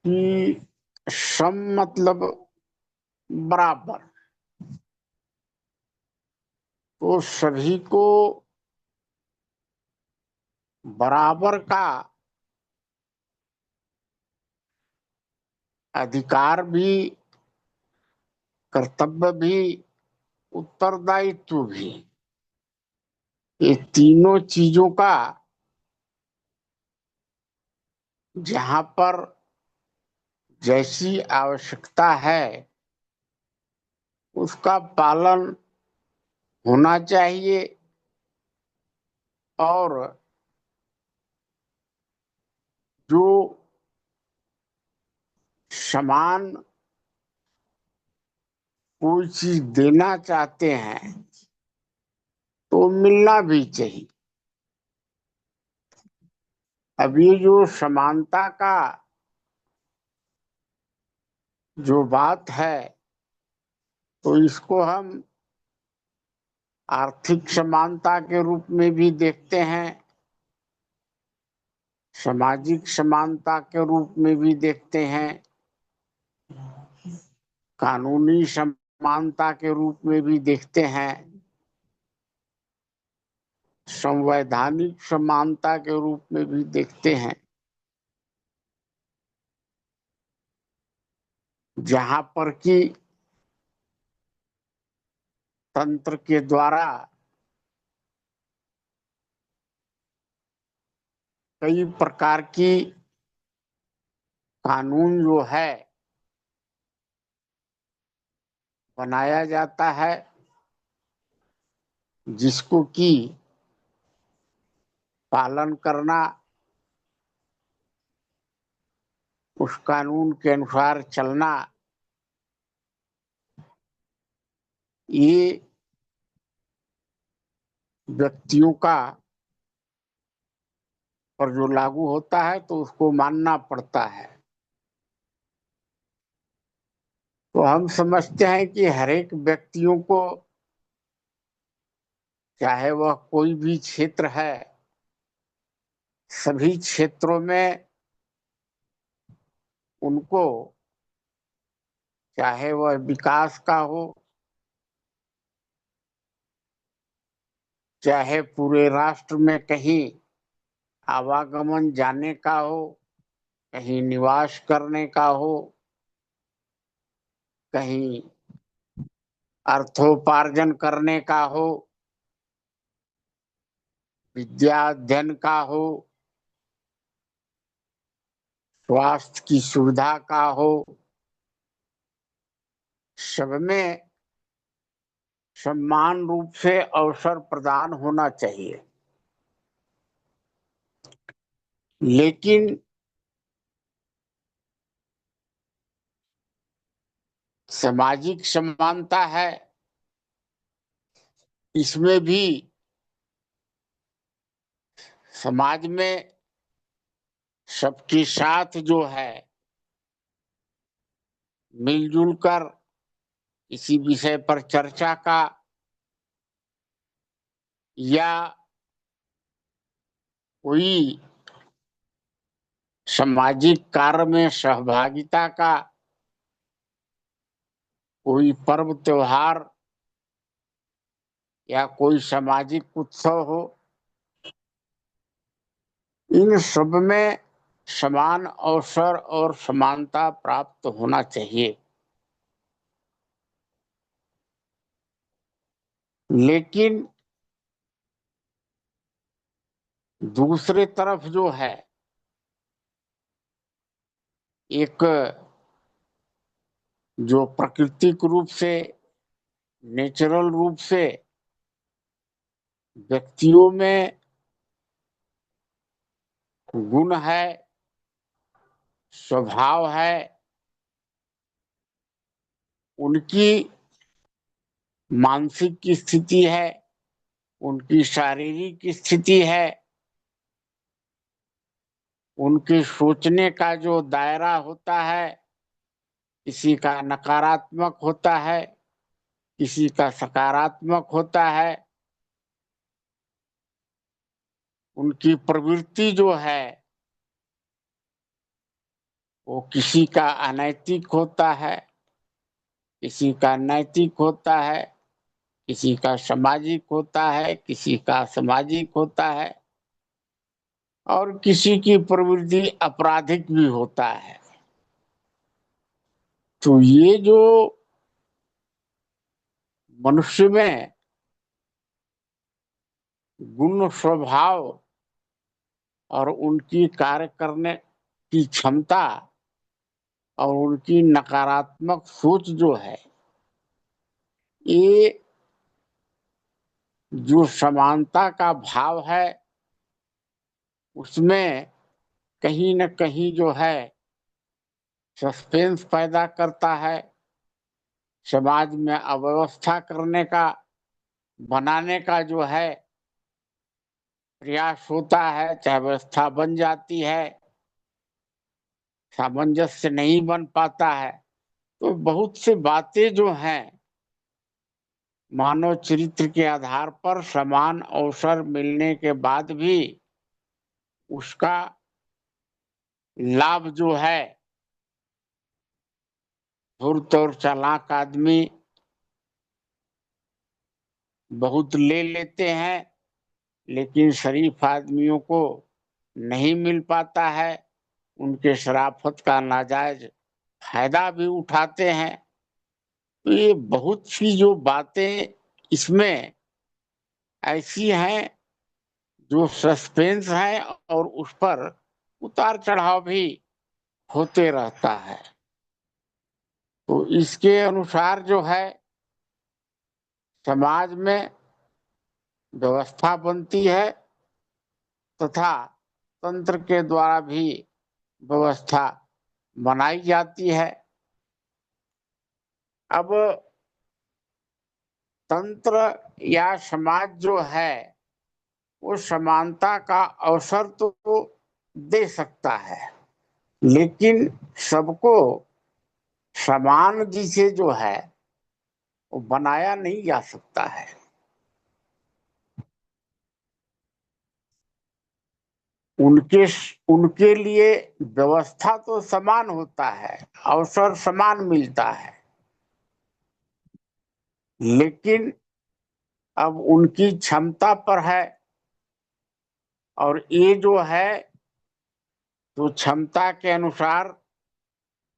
कि सम मतलब बराबर, तो सभी को बराबर का अधिकार भी, कर्तव्य भी, उत्तरदायित्व भी, ये तीनों चीजों का जहां पर जैसी आवश्यकता है उसका पालन होना चाहिए। और जो समान कोई चीज देना चाहते हैं तो मिलना भी चाहिए। अब ये जो समानता का जो बात है, तो इसको हम आर्थिक समानता के रूप में भी देखते हैं, सामाजिक समानता के रूप में भी देखते हैं, कानूनी समानता के रूप में भी देखते हैं, संवैधानिक समानता के रूप में भी देखते हैं, जहां पर कि तंत्र के द्वारा कई प्रकार की कानून जो है बनाया जाता है, जिसको कि पालन करना, उस कानून के अनुसार चलना, ये व्यक्तियों का पर जो लागू होता है तो उसको मानना पड़ता है। तो हम समझते हैं कि हर एक व्यक्तियों को, चाहे वह कोई भी क्षेत्र है, सभी क्षेत्रों में उनको, चाहे वह विकास का हो, चाहे पूरे राष्ट्र में कहीं आवागमन जाने का हो, कहीं निवास करने का हो, कहीं अर्थोपार्जन करने का हो, विद्या अध्ययन का हो, स्वास्थ्य की सुविधा का हो, सब में समान रूप से अवसर प्रदान होना चाहिए, लेकिन सामाजिक समानता है, इसमें भी समाज में सबके साथ जो है मिलजुल कर किसी विषय पर चर्चा का या कोई सामाजिक कार्य में सहभागिता का कोई पर्व त्योहार या कोई सामाजिक उत्सव हो, इन सब में समान अवसर और समानता प्राप्त होना चाहिए। लेकिन दूसरे तरफ जो है एक जो प्राकृतिक रूप से नेचुरल रूप से व्यक्तियों में गुण है, स्वभाव है, उनकी मानसिक की स्थिति है, उनकी शारीरिक स्थिति है, उनके सोचने का जो दायरा होता है, किसी का नकारात्मक होता है, किसी का सकारात्मक होता है, उनकी प्रवृत्ति जो है वो किसी का अनैतिक होता है, किसी का नैतिक होता है, किसी का सामाजिक होता है, किसी का सामाजिक होता है, और किसी की प्रवृत्ति आपराधिक भी होता है। तो ये जो मनुष्य में गुण स्वभाव और उनकी कार्य करने की क्षमता और उनकी नकारात्मक सोच जो है, ये जो समानता का भाव है उसमें कहीं न कहीं जो है सस्पेंस पैदा करता है, समाज में अव्यवस्था करने का बनाने का जो है प्रयास होता है, चाहे व्यवस्था बन जाती है, सामंजस्य नहीं बन पाता है। तो बहुत सी बातें जो हैं मानव चरित्र के आधार पर समान अवसर मिलने के बाद भी उसका लाभ जो है धूर्त और चालाक आदमी बहुत ले लेते हैं, लेकिन शरीफ आदमियों को नहीं मिल पाता है, उनके शराफत का नाजायज फायदा भी उठाते हैं। तो ये बहुत सी जो बातें इसमें ऐसी हैं जो सस्पेंस है और उस पर उतार चढ़ाव भी होते रहता है। तो इसके अनुसार जो है समाज में व्यवस्था बनती है तथा तंत्र के द्वारा भी व्यवस्था बनाई जाती है। अब तंत्र या समाज जो है वो समानता का अवसर तो दे सकता है, लेकिन सबको समान जिसे जो है वो बनाया नहीं जा सकता है। उनके लिए व्यवस्था तो समान होता है, अवसर समान मिलता है, लेकिन अब उनकी क्षमता पर है, और ये जो है तो क्षमता के अनुसार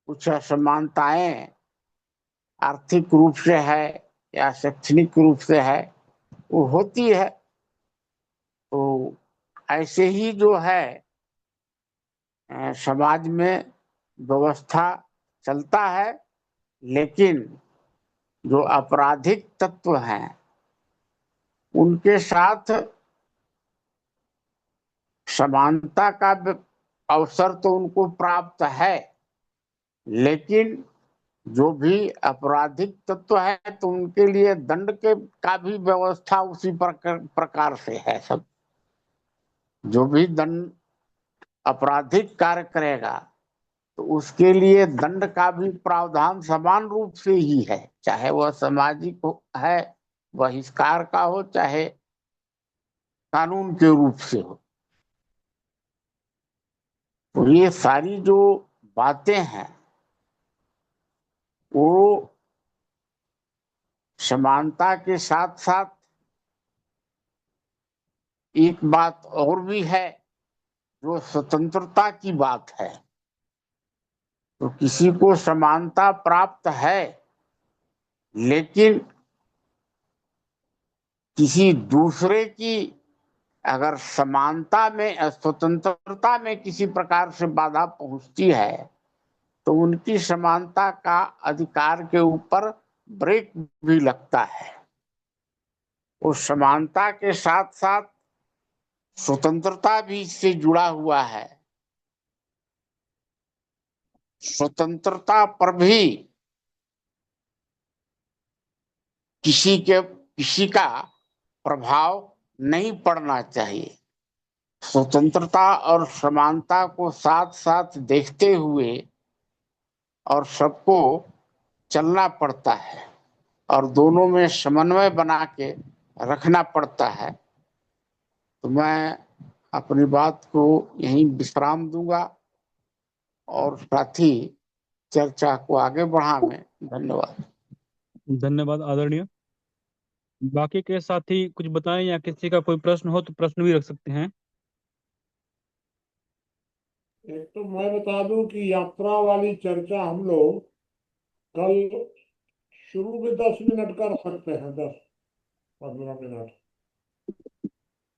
कुछ असमानताएं आर्थिक रूप से है या शैक्षणिक रूप से है वो होती है। तो ऐसे ही जो है समाज में व्यवस्था चलता है, लेकिन जो आपराधिक तत्व हैं उनके साथ समानता का अवसर तो उनको प्राप्त है, लेकिन जो भी आपराधिक तत्व है तो उनके लिए दंड के का भी व्यवस्था उसी प्रकार से है। सब जो भी दंड आपराधिक कार्य करेगा तो उसके लिए दंड का भी प्रावधान समान रूप से ही है, चाहे वह सामाजिक है, बहिष्कार का हो, चाहे कानून के रूप से हो। तो ये सारी जो बातें हैं वो समानता के साथ साथ एक बात और भी है जो स्वतंत्रता की बात है। तो किसी को समानता प्राप्त है, लेकिन किसी दूसरे की अगर समानता में, स्वतंत्रता में किसी प्रकार से बाधा पहुंचती है तो उनकी समानता का अधिकार के ऊपर ब्रेक भी लगता है। उस समानता के साथ साथ स्वतंत्रता भी इससे जुड़ा हुआ है। स्वतंत्रता पर भी किसी का प्रभाव नहीं पड़ना चाहिए। स्वतंत्रता और समानता को साथ साथ देखते हुए और सबको चलना पड़ता है और दोनों में समन्वय बना के रखना पड़ता है। तो मैं अपनी बात को यहीं विश्राम दूंगा और साथ ही चर्चा को आगे बढ़ावें। धन्यवाद। धन्यवाद आदरणीय। बाकी के साथी कुछ बताएं या किसी का कोई प्रश्न हो तो प्रश्न भी रख सकते हैं। एक तो मैं बता दूं कि यात्रा वाली चर्चा हम लोग कल शुरू में 10 मिनट कर सकते हैं, 10-15 मिनट।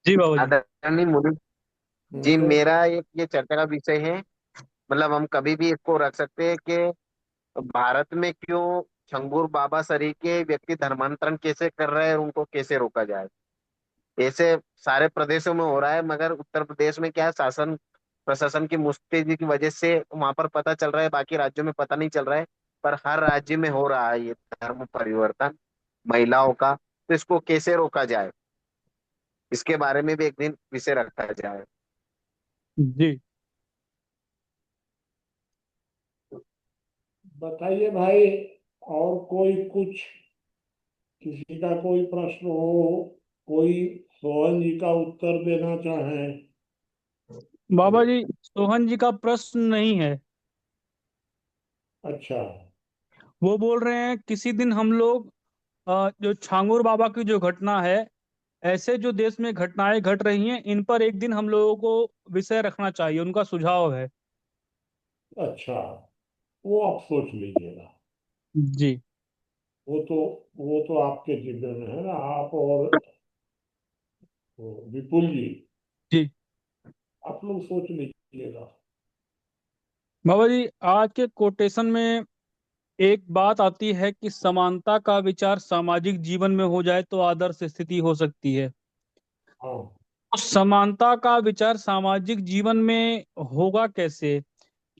जी बाबा जी। आदरणीय मुनि जी, तो मेरा एक ये चर्चा का विषय है, मतलब हम कभी भी इसको रख सकते हैं कि भारत में क्यों छंगूर बाबा सरीके व्यक्ति धर्मांतरण कैसे कर रहे हैं और उनको कैसे रोका जाए। ऐसे सारे प्रदेशों में हो रहा है, मगर उत्तर प्रदेश में क्या है, शासन प्रशासन की मुस्तैदी की वजह से वहां पर पता चल रहा है, बाकी राज्यों में पता नहीं चल रहा है। पर हर राज्य में हो रहा है ये धर्म परिवर्तन महिलाओं का, तो इसको कैसे रोका जाए, इसके बारे में भी एक दिन विषय रखा जाए। जी बताइए भाई, और कोई कुछ, किसी का कोई प्रश्न हो, कोई सोहन जी का उत्तर देना चाहें? बाबा जी, सोहन जी का प्रश्न नहीं है। अच्छा। वो बोल रहे हैं किसी दिन हम लोग जो छांगुर बाबा की जो घटना है, ऐसे जो देश में घटनाएं घट रही हैं इन पर एक दिन हम लोगों को विषय रखना चाहिए, उनका सुझाव है। अच्छा, वो आप सोच लीजिएगा। जी वो तो वो तो आपके जिम्मे में है ना, आप और वो विपुल जी, जी आप लोग सोच लीजिएगा। बाबा जी, आज के कोटेशन में एक बात आती है कि समानता का विचार सामाजिक जीवन में हो जाए तो आदर्श स्थिति हो सकती है। हाँ। तो समानता का विचार सामाजिक जीवन में होगा कैसे?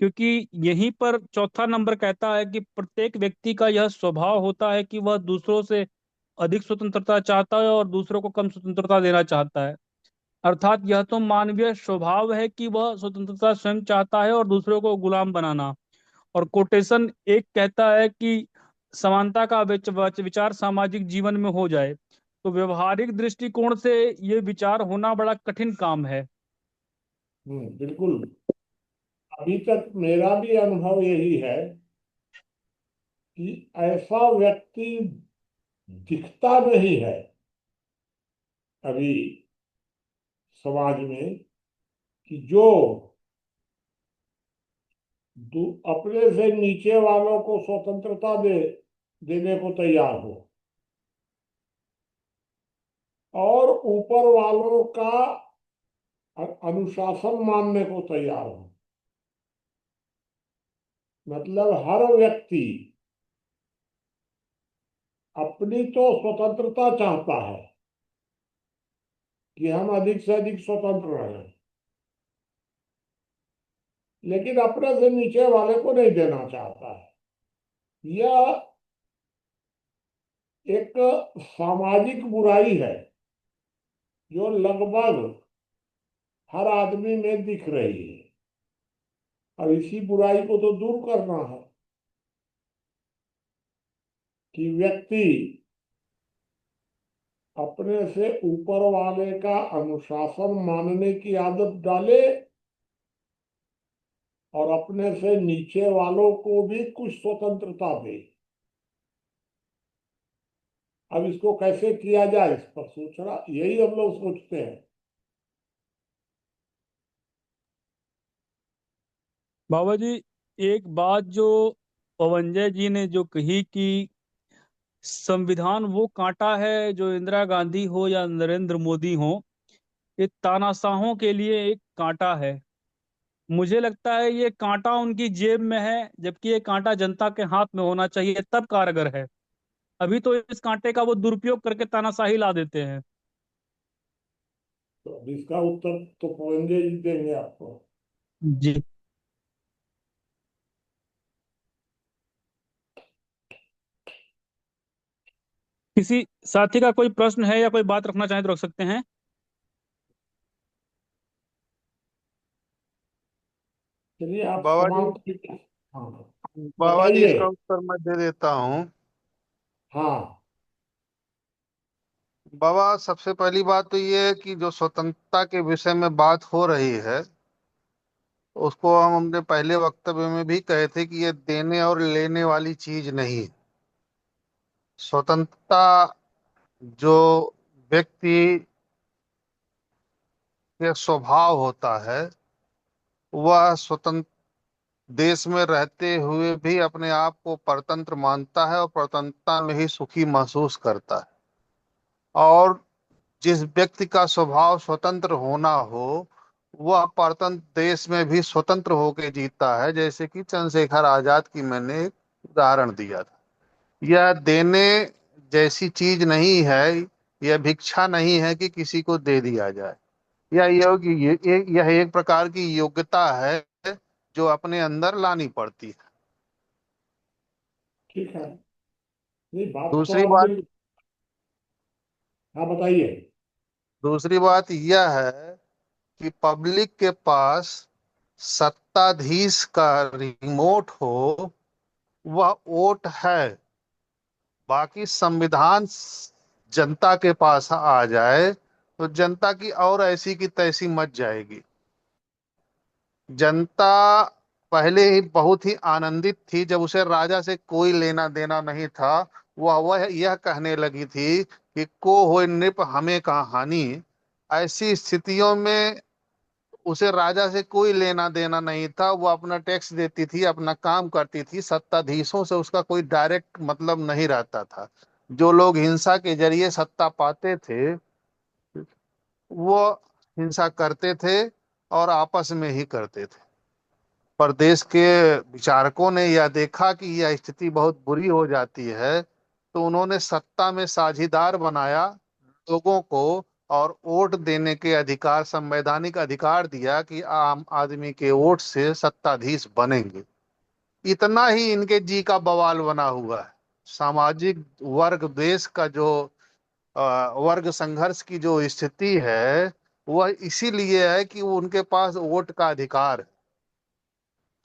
क्योंकि यहीं पर चौथा नंबर कहता है कि प्रत्येक व्यक्ति का यह स्वभाव होता है कि वह दूसरों से अधिक स्वतंत्रता चाहता है और दूसरों को कम स्वतंत्रता देना चाहता है। अर्थात यह तो मानवीय स्वभाव है कि वह स्वतंत्रता स्वयं चाहता है और दूसरों को गुलाम बनाना। और कोटेशन एक कहता है कि समानता का विचार सामाजिक जीवन में हो जाए, तो व्यवहारिक दृष्टिकोण से ये विचार होना बड़ा कठिन काम है। बिल्कुल। अभी तक मेरा भी अनुभव यही है कि ऐसा व्यक्ति दिखता नहीं है अभी समाज में कि जो अपने से नीचे वालों को स्वतंत्रता देने को तैयार हो और ऊपर वालों का अनुशासन मानने को तैयार हो। मतलब हर व्यक्ति अपनी तो स्वतंत्रता चाहता है कि हम अधिक से अधिक स्वतंत्र रहें, लेकिन अपने से नीचे वाले को नहीं देना चाहता है। यह एक सामाजिक बुराई है जो लगभग हर आदमी में दिख रही है, और इसी बुराई को तो दूर करना है कि व्यक्ति अपने से ऊपर वाले का अनुशासन मानने की आदत डाले और अपने से नीचे वालों को भी कुछ स्वतंत्रता दे। अब इसको कैसे किया जाए, इस पर सोचना, यही हम लोग सोचते हैं। बाबा जी, एक बात जो पवनजय जी ने जो कही कि संविधान वो कांटा है जो इंदिरा गांधी हो या नरेंद्र मोदी हो, ये तानाशाहों के लिए एक कांटा है। मुझे लगता है ये कांटा उनकी जेब में है, जबकि ये कांटा जनता के हाथ में होना चाहिए, तब कारगर है। अभी तो इस कांटे का वो दुरुपयोग करके तानाशाही ला देते हैं। तो अब इसका उत्तर तो पवनजय जी देंगे आपको। जी। किसी साथी का कोई प्रश्न है या कोई बात रखना चाहे तो रख सकते हैं। चलिए आप बाबा जी, समाप्त। हाँ बाबा जी, बताइए। इसका उत्तर मैं दे देता हूँ। हाँ बाबा, सबसे पहली बात तो ये है कि जो स्वतंत्रता के विषय में बात हो रही है, उसको हम अपने पहले वक्तव्य में भी कहे थे कि ये देने और लेने वाली चीज नहीं है। स्वतंत्रता जो व्यक्ति के स्वभाव होता है, वह स्वतंत्र देश में रहते हुए भी अपने आप को परतंत्र मानता है और परतंत्रता में ही सुखी महसूस करता है। और जिस व्यक्ति का स्वभाव स्वतंत्र होना हो, वह परतंत्र देश में भी स्वतंत्र होकर जीता है। जैसे कि चंद्रशेखर आजाद की मैंने एक उदाहरण दिया था। यह देने जैसी चीज नहीं है, यह भिक्षा नहीं है कि किसी को दे दिया जाए। यह एक प्रकार की योग्यता है जो अपने अंदर लानी पड़ती है। ठीक है, नहीं बात तो दूसरी आप बात बिल्कुल। हाँ बताइए। दूसरी बात यह है कि पब्लिक के पास सत्ताधीश का रिमोट हो, वह वोट है। बाकी संविधान जनता के पास आ जाए तो जनता की और ऐसी की तैसी मच जाएगी। जनता पहले ही बहुत ही आनंदित थी जब उसे राजा से कोई लेना देना नहीं था। वह यह कहने लगी थी कि को होय नृप हमें कहा हानि। ऐसी स्थितियों में उसे राजा से कोई लेना देना नहीं था। वो अपना टैक्स देती थी, अपना काम करती थी। सत्ताधीशों से उसका कोई डायरेक्ट मतलब नहीं रहता था। जो लोग हिंसा के जरिए सत्ता पाते थे, वो हिंसा करते थे और आपस में ही करते थे। पर देश के विचारकों ने यह देखा कि यह स्थिति बहुत बुरी हो जाती है, तो उन्होंने सत्ता में साझीदार बनाया लोगों को और वोट देने के अधिकार, संवैधानिक अधिकार दिया कि आम आदमी के वोट से सत्ताधीश बनेंगे। इतना ही इनके जी का बवाल बना हुआ है। सामाजिक वर्ग देश का जो वर्ग संघर्ष की जो स्थिति है, वह इसीलिए है कि उनके पास वोट का अधिकार है।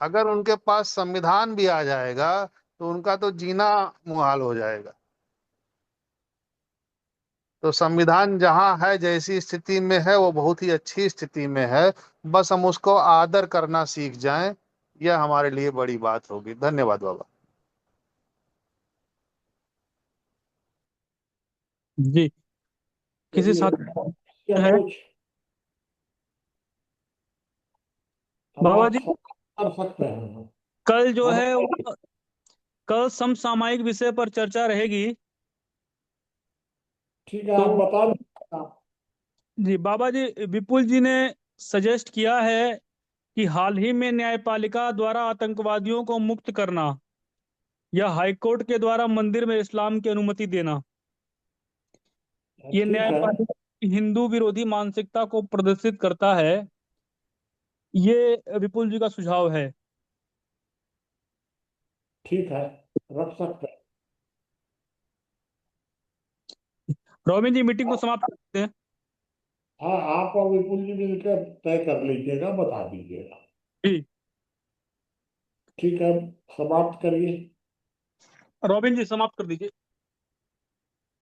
अगर उनके पास संविधान भी आ जाएगा तो उनका तो जीना मुहाल हो जाएगा। तो संविधान जहां है, जैसी स्थिति में है, वो बहुत ही अच्छी स्थिति में है। बस हम उसको आदर करना सीख जाएं, यह हमारे लिए बड़ी बात होगी। धन्यवाद बाबा। जी। किसी चलिए, साथ क्या है? कुछ अब बाबा आप जी, कर सकते हैं। कल जो अब है वो कल समसामयिक विषय पर चर्चा रहेगी। ठीक है, तो आप बता दीजिए। जी बाबा जी, विपुल जी ने सजेस्ट किया है कि हाल ही में न्यायपालिका द्वारा आतंकवादियों को मुक्त करना, या हाईकोर्ट के द्वारा मंदिर में इस्लाम की अनुमति देना, ये ठीक है, न्यायपालिका हिंदू विरोधी मानसिकता को प्रदर्शित करता है। ये विपुल जी का सुझाव है। ठीक है, रख सकते हैं। रोबिन जी मीटिंग को समाप्त करते हैं। हाँ, आप और विपुल जी मिलकर तय कर लीजिएगा, बता दीजिएगा। जी ठीक है, समाप्त करिए। रोबिन जी समाप्त कर दीजिए।